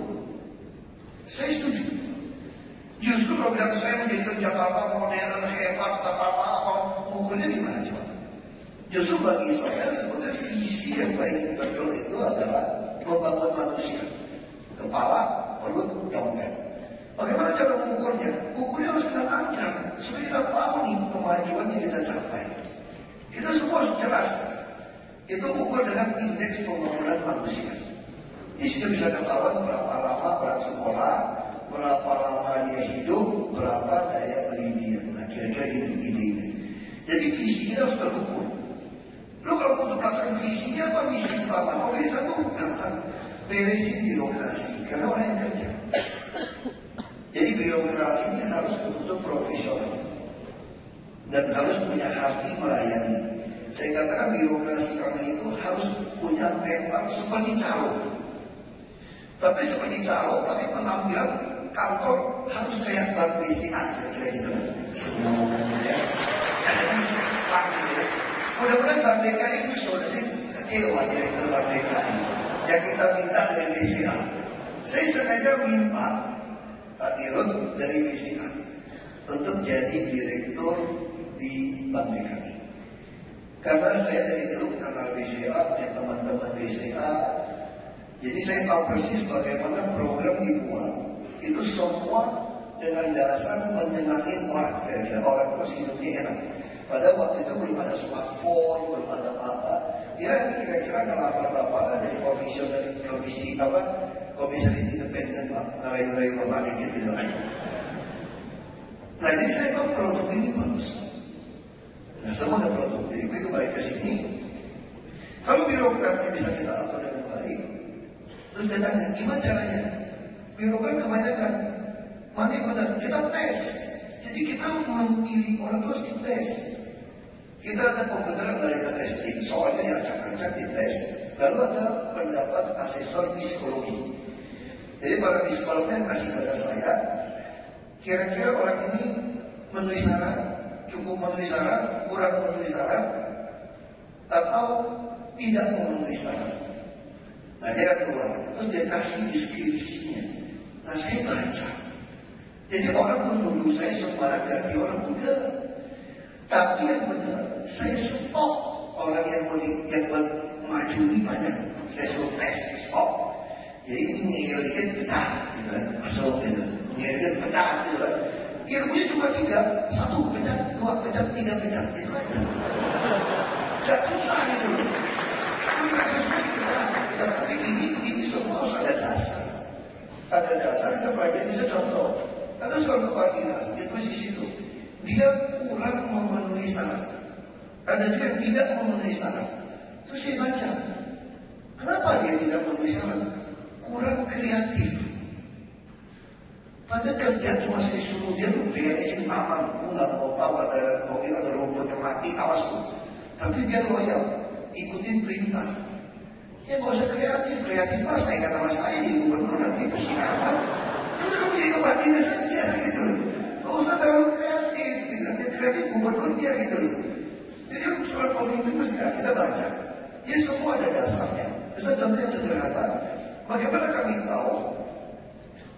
Saya setuju. Justru kalau bilang saya menjadi Jakarta modern hebat, apa mengukurnya gimana coba? Justru bagi saya sebenarnya visi yang paling betul itu adalah membangun manusia. Kepala, perut, dompet. Bagaimana cara mengukurnya? Ukurnya harus kita tanda supaya kita tahu nih kemajuan yang kita capai. Itu semua harus jelas. Itu ukur dengan indeks pembangunan manusia. Di situ bisa ketahuan berapa lama orang sekolah, berapa lama dia hidup, berapa daya beli dia. Nah kira-kira gitu ini. Jadi visinya harus terukur. Lu kalau untuk melaksanakan visinya apa misi utama? Kalau bisa tuh gampang beresin birokrasi karena orang yang kerja. Jadi birokrasi ini harus betul-betul profesional dan harus punya hati melayani. Saya katakan birokrasi kami itu harus punya mental seperti calo. Tapi seperti calo, tapi penampilan kantor harus kayak Bank BCA kira-kira gitu. Semuanya. Mudah-mudahan Bank BCA itu sudah kecewa direktur Bank BCA yang kita minta dari BCA. Saya sengaja minta Pak Dirut dari BCA untuk jadi direktur di Bank BCA. Karena saya dari dulu kenal BCA, punya teman-teman BCA. Jadi saya tahu persis bagaimana program dibuat. Itu semua dengan dasar menyenangkan orang. Kira-kira orang terus hidupnya enak. Pada waktu itu belum ada smartphone, belum ada apa. Ya kira-kira ngelapar-lapar dari komisi independen Pak, ngerayu-rayu Bapak gitu kan. Nah jadi saya tahu produk ini bagus. Nah semua ada produk, jadi begitu balik ke sini. Kalau birokratnya bisa kita atur dengan baik, terus dia tanya, gimana caranya? Birokrat kebanyakan, mana yang benar? Kita tes. Jadi kita memilih orang terus dites. Kita ada komputer yang mereka testing, soalnya yang acak-acak dites. Lalu ada pendapat asesor psikologi. Jadi para psikolognya yang kasih pada saya, kira-kira orang ini memenuhi syarat, cukup memenuhi syarat, kurang memenuhi syarat, atau tidak memenuhi syarat. Nah dia kan keluar, terus dia kasih deskripsinya. Nah saya baca. Jadi orang menuduh saya sembarang ganti orang muda. Tapi yang benar, saya stop orang yang maju ini banyak. Saya suruh tes, stop. Jadi ini ngeyel dikit pecah, gitu kan? Masuk gitu. Ngeyel dikit pecah, gitu kan? Ilmunya cuma 3, 1 pecah, 2 pecah, 3 pecah, itu aja. Gak susah gitu loh. Gak susah pecah. Tapi ini semua harus ada dasar. Ada dasar kita pelajari. Bisa contoh. Ada suatu kepala dinas, dia tulis di situ. Dia kurang memenuhi syarat. Ada juga yang tidak memenuhi syarat. Terus saya baca, kenapa dia tidak memenuhi syarat? Kurang kreatif. Pada kerja cuma saya suruh dia beresin taman. Aku nggak mau tahu ada mungkin ada rumput yang mati, awas tuh. Tapi dia loyal, ikutin perintah. Ya nggak usah kreatif, kreatif mas saya kata mas saya di gubernur nanti pusing amat. Kamu jadi kepala dinas saja gitu loh. Gak usah terlalu kreatif, gitu. Dia kreatif gubernur dia gitu loh. Jadi surat pemimpin mesti kita baca. Ya semua ada dasarnya. Misalnya contoh yang sederhana, bagaimana kami tahu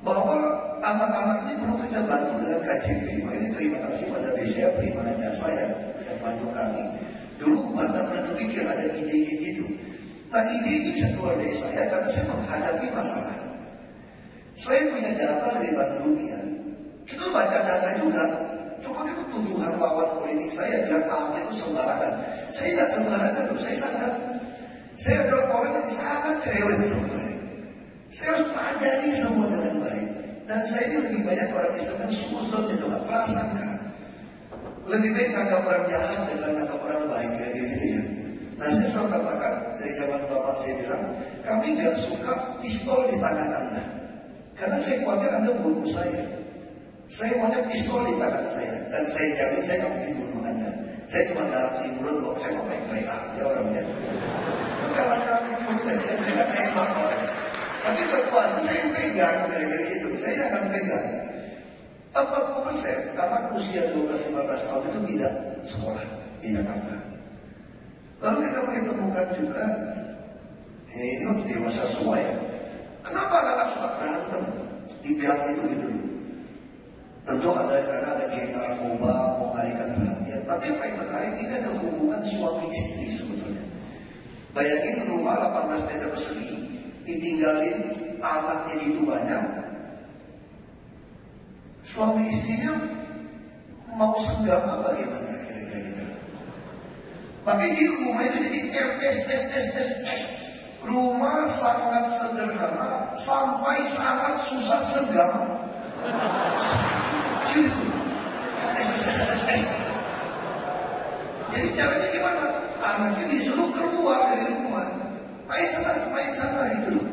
bahwa anak-anak ini perlu kita bantu dengan KJP. Makanya terima kasih pada BCA primanya saya yang bantu kami. Dulu Bapak pernah terpikir ada ide gitu. Nah ide itu bisa keluar dari saya karena saya menghadapi masalah. Saya punya data dari Bank Dunia. Kita baca data juga. Cuma itu tuduhan lawan politik saya bilang Ahok itu sembarangan. Saya tidak sembarangan loh. Saya adalah orang yang sangat cerewet sebenarnya. Saya harus pelajari semua dengan baik. Dan saya ini lebih banyak orang Islam yang suzon itu nggak prasangka. Lebih baik nangkap orang jahat daripada nangkap orang baik kayak gitu ya. Nah saya selalu katakan kami nggak suka pistol di tangan Anda. Karena saya khawatir Anda bunuh saya. Saya maunya pistol di tangan saya. Dan saya jamin saya nggak mungkin bunuh Anda. Saya cuma garap di mulut kok. Saya mau baik-baik aja orangnya. Kalau di mulut saya nggak tembak orang. Tapi kekuatan saya pegang dari itu. Saya akan pegang. 40% anak usia 12-15 tahun itu tidak sekolah di Jakarta. Lalu kita menemukan juga, ini untuk dewasa semua ya. Kenapa anak-anak suka berantem di gang itu gitu? Tentu ada karena ada geng narkoba, mau mengalihkan perhatian. Tapi yang paling menarik ini ada hubungan suami istri sebetulnya. Bayangin rumah 18 meter persegi, ditinggalin anaknya itu banyak. Suami istrinya mau senggam apa gimana kira-kira gitu. Makanya di rumah itu jadi RS. Rumah sangat sederhana sampai sangat susah senggam. Jadi caranya gimana? Anaknya disuruh keluar dari rumah. Main sana gitu loh.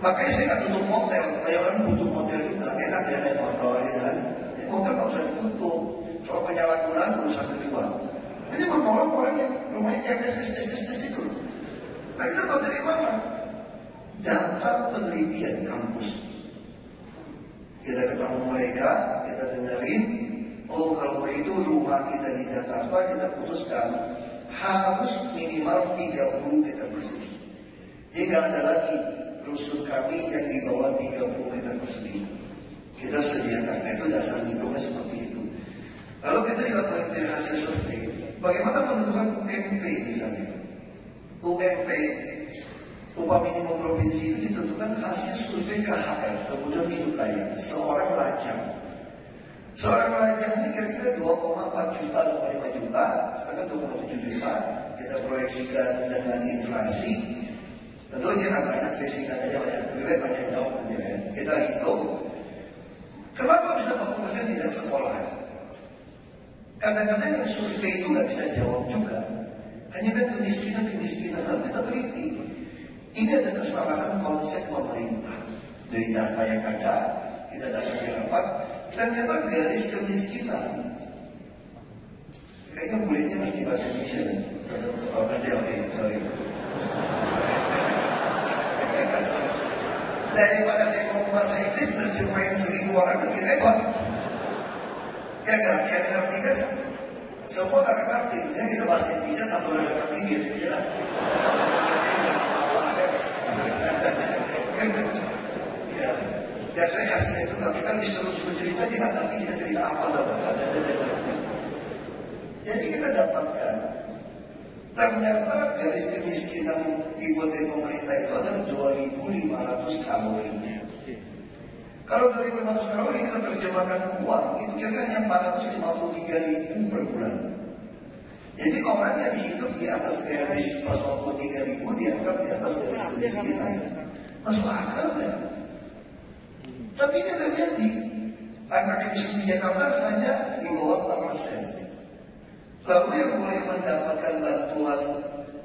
Makanya saya nggak tutup motel. Banyak orang butuh motel juga. Enak dia naik motor ya kan. Motel nggak usah ditutup. Soal penyalahgunaan urusan kedua. Jadi menolong orang yang rumahnya RS itu loh. Nah kita tahu dari mana? Data penelitian kampus. Kita ketemu mereka, kita dengerin. Oh kalau begitu rumah kita di Jakarta kita putuskan harus minimal 30 meter persegi. Jadi nggak ada lagi rusun kami yang di bawah 30 meter persegi. Kita sediakan, itu dasar hitungnya seperti itu. Lalu kita juga melihat hasil survei. Bagaimana menentukan UMP misalnya? UMP, upah minimum provinsi itu ditentukan hasil survei KHR, kemudian hidup layak, seorang lajang. Seorang lajang ini kira-kira 2,4 juta, 2,5 juta, sekarang 2,7 juta. Kita proyeksikan dengan inflasi. Tentu dia banyak, saya singkat aja banyak jauh ya. Kita hitung. Kenapa bisa 40% tidak sekolah? Kadang-kadang yang survei itu nggak bisa jawab juga. Hanya kan kemiskinan. Lalu kita teliti. Ini ada kesalahan konsep pemerintah. Dari data yang ada, kita datang rapat, ternyata garis kemiskinan. Kayaknya bulletnya harus di bahasa Indonesia kan? Oh, berarti oke, sorry. Daripada saya ngomong bahasa Inggris, terjemahin 1000 orang lebih repot. Ya gak, yang ngerti kan? Semua gak ngerti, ya kita bahasa Indonesia satu orang gak ngerti gitu ya. Ya saya kasih itu, tapi kan disuruh cerita, dia gak ngerti kita cerita apa. Jadi kita dapatkan, ternyata garis kemiskinan dibuat dari pemerintah itu adalah 2.500 kalori. Kalau 2.500 kalori kita terjemahkan ke uang, itu kira-kira hanya 453.000 per bulan. Jadi orang yang hidup di atas garis 453.000 dianggap di atas garis kemiskinan. Masuk akal kan? Tapi ini terjadi. Angka kemiskinan di Jakarta hanya di bawah 4%. Lalu yang boleh mendapatkan bantuan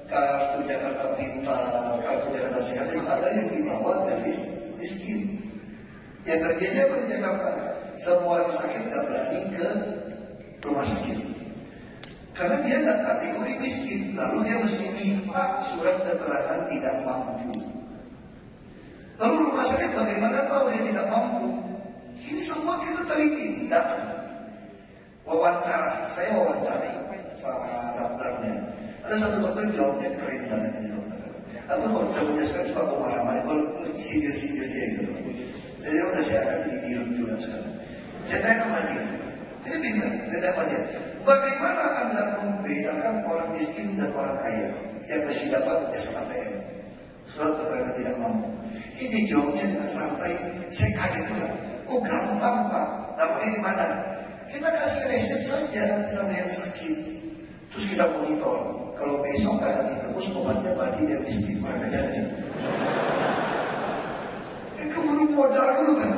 kartu Jakarta Pintar, kartu Jakarta Sehat itu ada yang di bawah garis miskin. Yang terjadi apa di Jakarta? Semua orang sakit nggak berani ke rumah sakit karena dia nggak kategori miskin. Lalu dia mesti minta surat keterangan tidak mampu. Lalu rumah sakit bagaimana tahu dia tidak mampu? Ini semua kita teliti, tidak wawancara. Saya wawancara sama dokternya. Ada satu dokter jawabnya keren banget ini dokter. Apa dokternya sekarang suka marah-marah kalau sindir-sindir dia gitu. Jadi udah saya akan jadi dirut juga sekarang. Saya tanya sama dia, ini bingung, saya tanya sama dia, bagaimana Anda membedakan orang miskin dan orang kaya yang masih dapat SKTM, surat keterangan tidak mampu? Ini jawabnya dengan santai, saya kaget juga. Oh gampang Pak, namanya di mana? Kita kasih resep saja sama yang sakit, terus kita monitor. Kalau besok nggak ditebus obatnya bagi dia miskin, mana jalannya? Keburu modal dulu kan.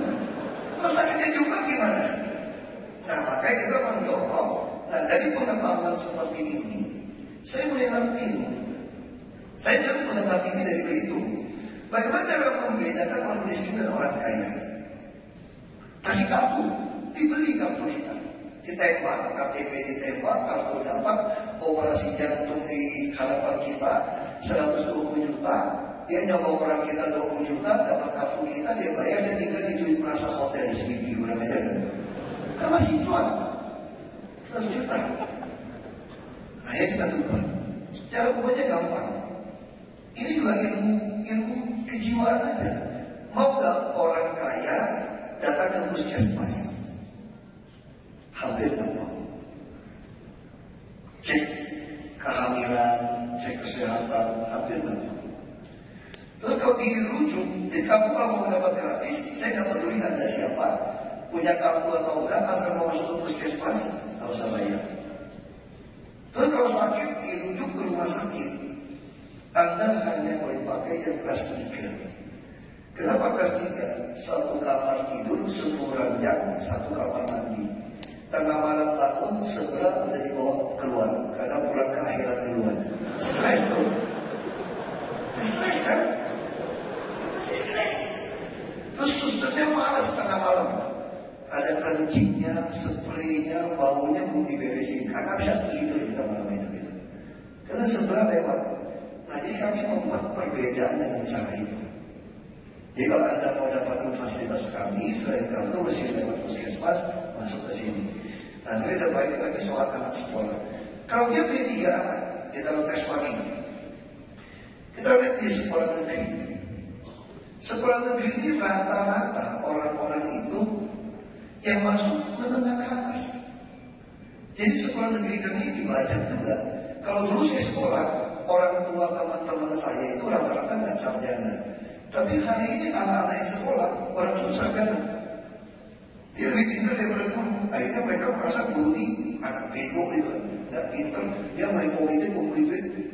Kalau sakitnya juga gimana? Nah makanya kita mendorong. Nah dari pengetahuan seperti ini, saya mulai ngerti. Saya juga punya KTP dari Belitung. Bagaimana cara membedakan orang miskin dan orang kaya? Kasih kartu, dibeli kartu kita, ditembak, KTP ditembak, kartu dapat, operasi jantung di harapan kita 120 juta, dia nyokong orang kita 20 juta, dapat kartu kita, dia bayar, dan tinggal di duit merasa hotel di Semiti, berapa aja kan? Nah masih cuan, 100 juta. Akhirnya kita tukar. Cara ubahnya gampang. Ini juga ilmu kejiwaan aja. Mau gak orang kaya datang ke puskesmas? Hampir gak mau. Cek kehamilan, cek kesehatan, hampir gak mau. Terus kalau dirujuk, di kamu kalau mau dapat gratis, saya gak peduli Anda siapa, punya kartu atau enggak, asal mau masuk ke puskesmas, gak usah bayar. Terus kalau sakit, dirujuk ke rumah sakit, Anda hanya boleh pakai yang kelas 3. Kenapa kelas 3? Satu kamar tidur, 10 ranjang, satu kamar mandi. Tengah malam bangun, sebelah udah dibawa keluar, karena pulang ke akhirat duluan. Stres tuh. Stres kan? Stres. Terus susternya malas tengah malam. Ada kencingnya, spraynya, baunya mau diberesin. Karena bisa tidur kita malam itu gitu. Karena sebelah lewat. Nah jadi kami membuat perbedaan dengan cara itu. Jadi kalau Anda mau dapatkan fasilitas kami, selain kartu mesti lewat puskesmas, masuk ke sini. Nah kita balik lagi soal anak sekolah. Kalau dia punya 3 anak, dia taruh tes lagi. Kita lihat di sekolah negeri. Sekolah negeri ini rata-rata orang-orang itu yang masuk menengah ke atas. Jadi sekolah negeri kami ibadah juga. Kalau dulu saya sekolah, orang tua teman-teman saya itu rata-rata nggak sarjana. Tapi hari ini anak-anak yang sekolah, orang tua sarjana. Dia lebih pintar daripada guru. Akhirnya mereka merasa guru ini anak bego itu, nggak pintar. Dia mulai komite,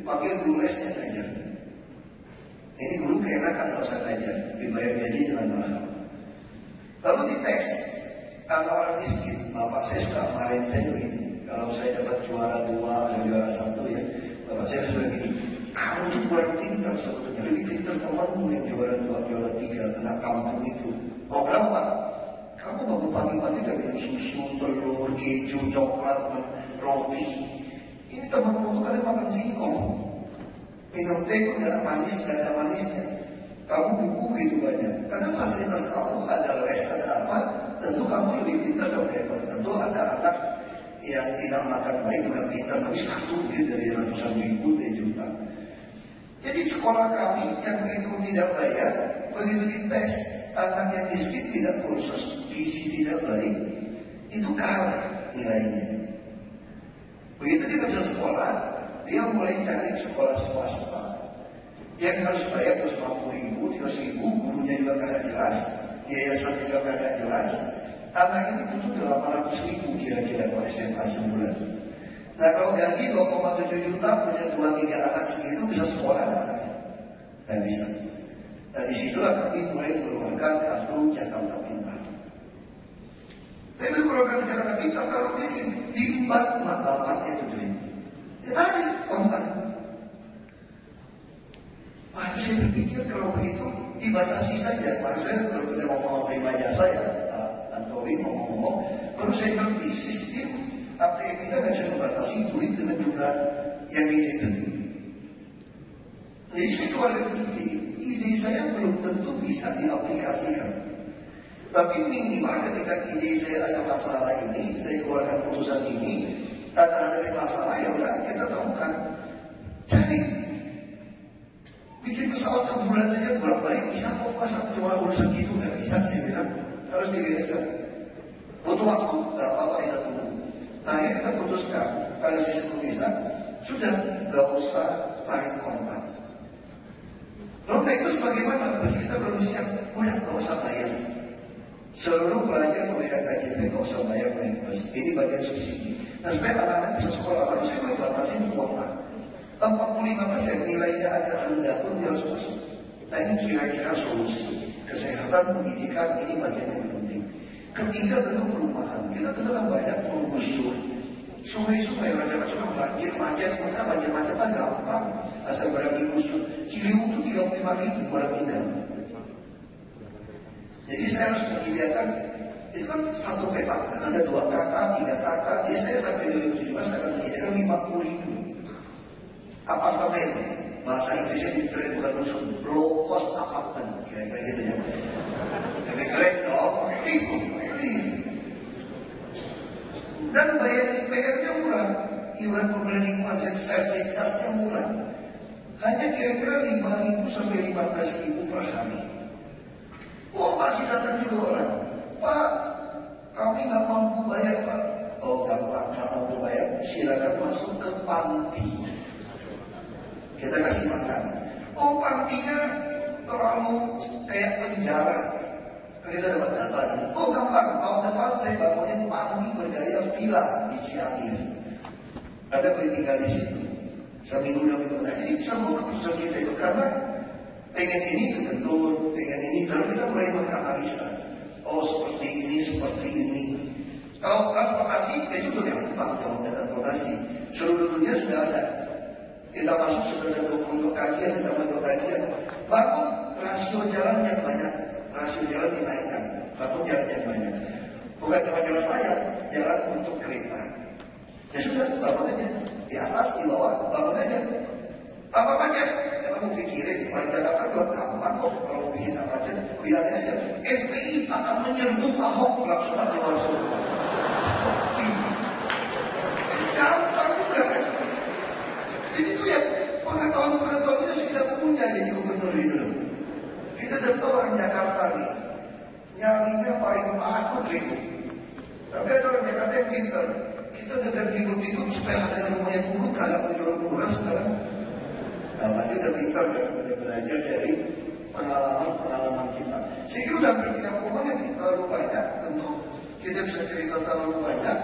pakai guru lesnya ngajar. Ini guru keenakan nggak usah ngajar, dibayar gaji dengan mahal. Lalu dites. Karena orang miskin, bapak saya suka kemarin saya begini. Kalau saya dapat juara 2 atau juara 1 ya, bapak saya sudah begini. Kamu tuh kurang pintar sebetulnya, lebih pintar temanmu yang juara 2, juara 3, anak kampung itu. Oh kenapa? Kamu bangun pagi-pagi gak minum susu, telur, keju, coklat, roti. Ini temanmu tuh kadang makan singkong. Minum teh pun gak manis, gak ada manisnya. Kamu buku gitu banyak. Karena fasilitas kamu ada les, ada apa? Tentu kamu lebih pintar daripada. Tentu ada anak yang tidak makan baik juga pintar, tapi satu gitu dari ratusan ribu, dari juta. Jadi sekolah kami yang begitu tidak bayar, begitu dites, anak yang miskin tidak kursus, gizi tidak baik, itu kalah nilainya. Begitu dia kerja sekolah, dia mulai cari sekolah swasta yang harus bayar 250.000, 300.000, gurunya juga gak jelas, yayasan juga gak jelas. Anak ini butuh 800.000 kira-kira kalau SMA sebulan. Nah kalau gaji 2,7 juta punya 2-3 anak segitu bisa sekolah anaknya? Nggak bisa. Nah disitulah kami mulai mengeluarkan kartu Jakarta Pintar. Tapi mengeluarkan Jakarta Pintar kalau miskin diembat mak bapaknya itu duit. Ya tadi kontan. Wah saya berpikir kalau begitu dibatasi saja. Maka saya baru kita ngomong prima jasa ya, Antoni ngomong-ngomong, baru saya ngerti sistem ATM kita nggak bisa membatasi duit dengan jumlah yang ini. Jadi saya keluarkan ide saya belum tentu bisa diaplikasikan. Tapi minimal ketika ide saya ada masalah ini, saya keluarkan putusan ini, ada masalah ya udah kita temukan, cari. Bikin pesawat ke bulan aja bolak-balik bisa kok, masa cuma urusan gitu nggak bisa sih bilang, harus dibiasakan. Butuh waktu nggak apa-apa kita tunggu. Nah ya kita putuskan kalau sistem bisa sudah nggak usah tarik kontak. Lalu teknis bagaimana? Terus kita belum siap, udah nggak usah bayar. Seluruh pelajar melihat KJP nggak usah bayar naik bus. Ini bagian subsidi. Nah supaya anak-anak bisa sekolah harus saya membatasi kuota. 45% nilainya agak rendah pun dia harus masuk. Nah ini kira-kira solusi. Kesehatan, pendidikan ini bagian yang penting. Ketiga tentu perumahan. Kita tentu kan banyak menggusur sungai-sungai, raja suka banjir macet, kita banjir macet kan gampang. Asal berani gusur 5.000 orang pindah. Jadi saya harus menyediakan, itu kan satu petak, itu ada 2 kakak, 3 kakak. Jadi saya sampai 2017 akan menyediakan 50.000 apartemen. Bahasa Inggrisnya dikira bukan musuh, low cost apartment, kira-kira gitu ya. Lebih keren dong, ini. Dan bayar IPR-nya murah, iuran pemberian lingkungan dan service charge-nya murah. Hanya kira-kira 5.000 sampai 15.000 per hari. Oh, masih datang juga orang. Pak, kami nggak mampu bayar, Pak. Oh, gampang, nggak mampu bayar. Silakan masuk ke panti. Kita kasih makan. Oh, pantinya terlalu kayak penjara. Kita dapat gambar. Oh, gampang. Tahun depan saya bangunin panti bergaya villa di Cianjur. Ada boleh tinggal di situ. Seminggu 2 minggu. Nah, jadi semua keputusan kita itu karena pengen ini kebetul, pengen ini. Lalu kita mulai menganalisa. Oh, seperti ini. Kalau transportasi, itu juga gampang jawab transportasi. Seluruh dunia sudah ada. Kita masuk sudah ada 20 kajian, kita membuat kajian. Bangun rasio jalan yang banyak, rasio jalan dinaikkan. Bangun jalan yang banyak. Bukan cuma jalan raya, jalan untuk kereta. Ya sudah, bangun aja. Di atas, di bawah, bangun aja. Apa banyak? Jangan mau pikirin. Paling Jakarta buat gampang kok. Kalau mau bikin apa aja, bilangin aja. FPI akan menyerbu Ahok langsung aja langsung. Gampang juga kan? Jadi itu ya pengetahuan-pengetahuan itu sudah punya jadi gubernur itu. Kita udah tahu orang Jakarta nih, nyalinya paling takut ribut. Tapi ada orang Jakarta yang pintar. Kita udah ribut-ribut supaya ada rumah yang buruk, kalau punya murah sekarang. Nah, masih udah pintar dan belajar dari pengalaman kita. Sehingga udah berpikir yang terlalu banyak, tentu kita bisa cerita terlalu banyak.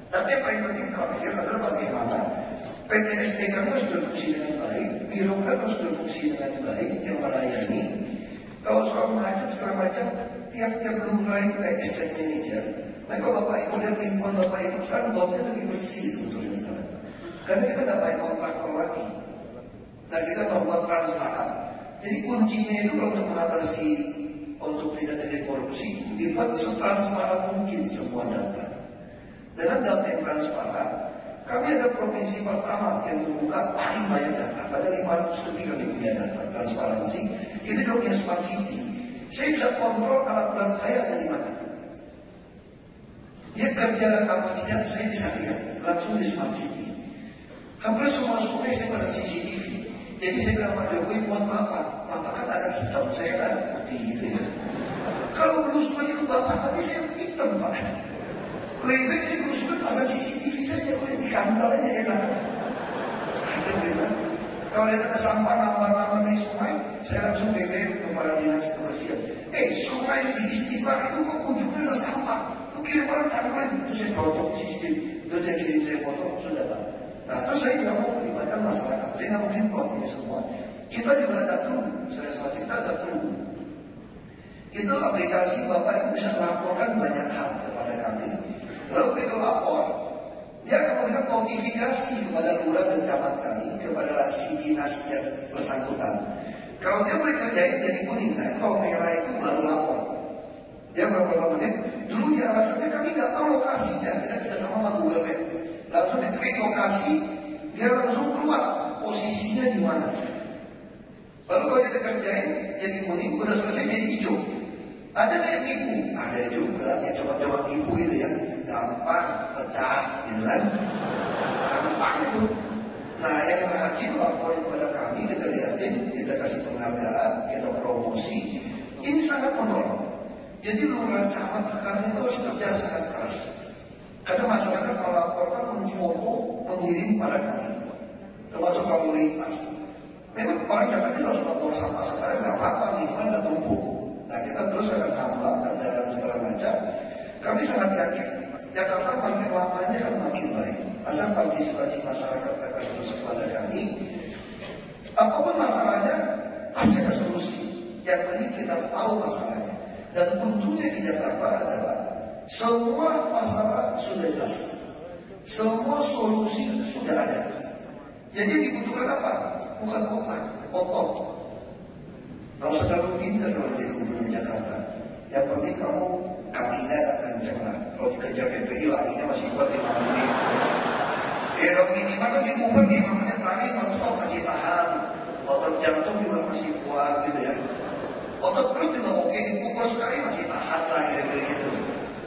Tapi yang paling penting terakhir adalah bagaimana PTSD kami harus berfungsi dengan baik, birokrat harus berfungsi dengan baik, yang melayani. Kalau soal macet segala macam, tiap-tiap lurah itu kayak estate manager. Nah, kalau Bapak Ibu dan lingkungan Bapak Ibu sekarang bawahnya lebih bersih sebetulnya sekarang. Karena kita nggak pakai kontraktor lagi. Nah, kita membuat transparan. Jadi kuncinya itu kalau untuk mengatasi untuk tidak terjadi korupsi, dibuat setransparan mungkin semua data. Dengan data yang transparan, kami ada provinsi pertama yang membuka paling banyak data. Ada 500 lebih kami punya data transparansi. Itu juga punya smart city. Saya bisa kontrol alat berat saya ada di mana. Dia kerja atau tidak, saya bisa lihat langsung di smart city. Hampir semua sungai saya pasang CCTV. Jadi saya bilang Pak Jokowi buat Bapak kan ada hitam, saya ada putih gitu ya. Kalau belusukannya ke Bapak, tapi saya hitam Pak. Lebih baik saya belusukan pasang CCTV saja, boleh di kantor aja enak. Ada bilang, kalau ada sampah nambah-nambah di sungai, saya langsung BBM kepada dinas kebersihan. Sungai di Istighfar itu kok ujungnya ada sampah. Lu kirim orang kantoran, itu saya foto di sistem. Itu dia kirim saya foto, sudah Pak. Nah, terus saya juga mau melibatkan masyarakat. Saya nggak mungkin buat ini semua. Kita juga ada clue, selesai kita ada clue. Itu aplikasi Bapak Ibu bisa melaporkan banyak hal kepada kami. Lalu itu lapor. Dia akan memberikan notifikasi kepada lurah dan camat kami, kepada si dinas yang bersangkutan. Kalau dia boleh kerjain jadi kuning, nah kalau merah itu baru lapor. Dia berapa menit? Dulu dia alasannya kami nggak tahu lokasinya, kita tidak sama sama Google Map. Langsung diklik lokasi, dia langsung keluar posisinya di mana. Lalu kalau kita kerjain jadi kuning, udah selesai jadi hijau. Ada yang tipu, ada juga yang coba-coba tipu gitu ya, gampang pecah, gitu kan? Gampang itu. Nah, yang terakhir laporin kepada kami, kita lihatin, kita kasih penghargaan, kita promosi. Ini sangat menolong. Jadi lurah camat sekarang itu harus kerja sangat keras. Karena masyarakat melaporkan, memfoto, mengirim pada kami, termasuk lalu lintas. Memang orang Jakarta harus lapor sampah sekarang nggak apa-apa, minimal nggak tumpuk. Nah, kita terus akan tambah dan segala macam. Kami sangat yakin Jakarta makin lamanya akan makin baik. Asal partisipasi masyarakat akan terus kepada kami. Apapun masalahnya, pasti ada solusi. Yang penting kita tahu masalahnya. Dan untungnya di Jakarta adalah semua masalah sudah jelas. Semua solusi sudah ada. Jadi dibutuhkan apa? Bukan otak, otot. Nggak usah terlalu pintar kalau jadi gubernur Jakarta. Yang penting kamu kakinya agak kenceng lah. Kalau dikejar KPI larinya masih kuat 5 menit. Ya dong, minimal kan di Uber 5 menit lari non-stop masih tahan. Otot jantung juga masih kuat gitu ya. Otot perut juga oke, dipukul sekali masih tahan lah kira-kira gitu.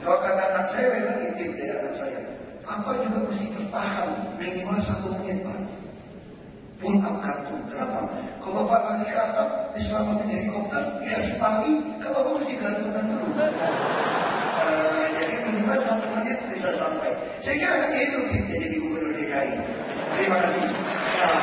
Kalau kata anak saya, memang intip dari anak saya. Apa juga mesti bertahan minimal 1 menit Pak. Pull up kartun. Kenapa? Kalau Bapak lari ke atap, diselamatin dari helikopter, dikasih tali, kan Bapak mesti gelantungan dulu. Jadi minimal 1 menit bisa sampai. Saya kira itu tipnya jadi gubernur DKI. Terima kasih. Nah,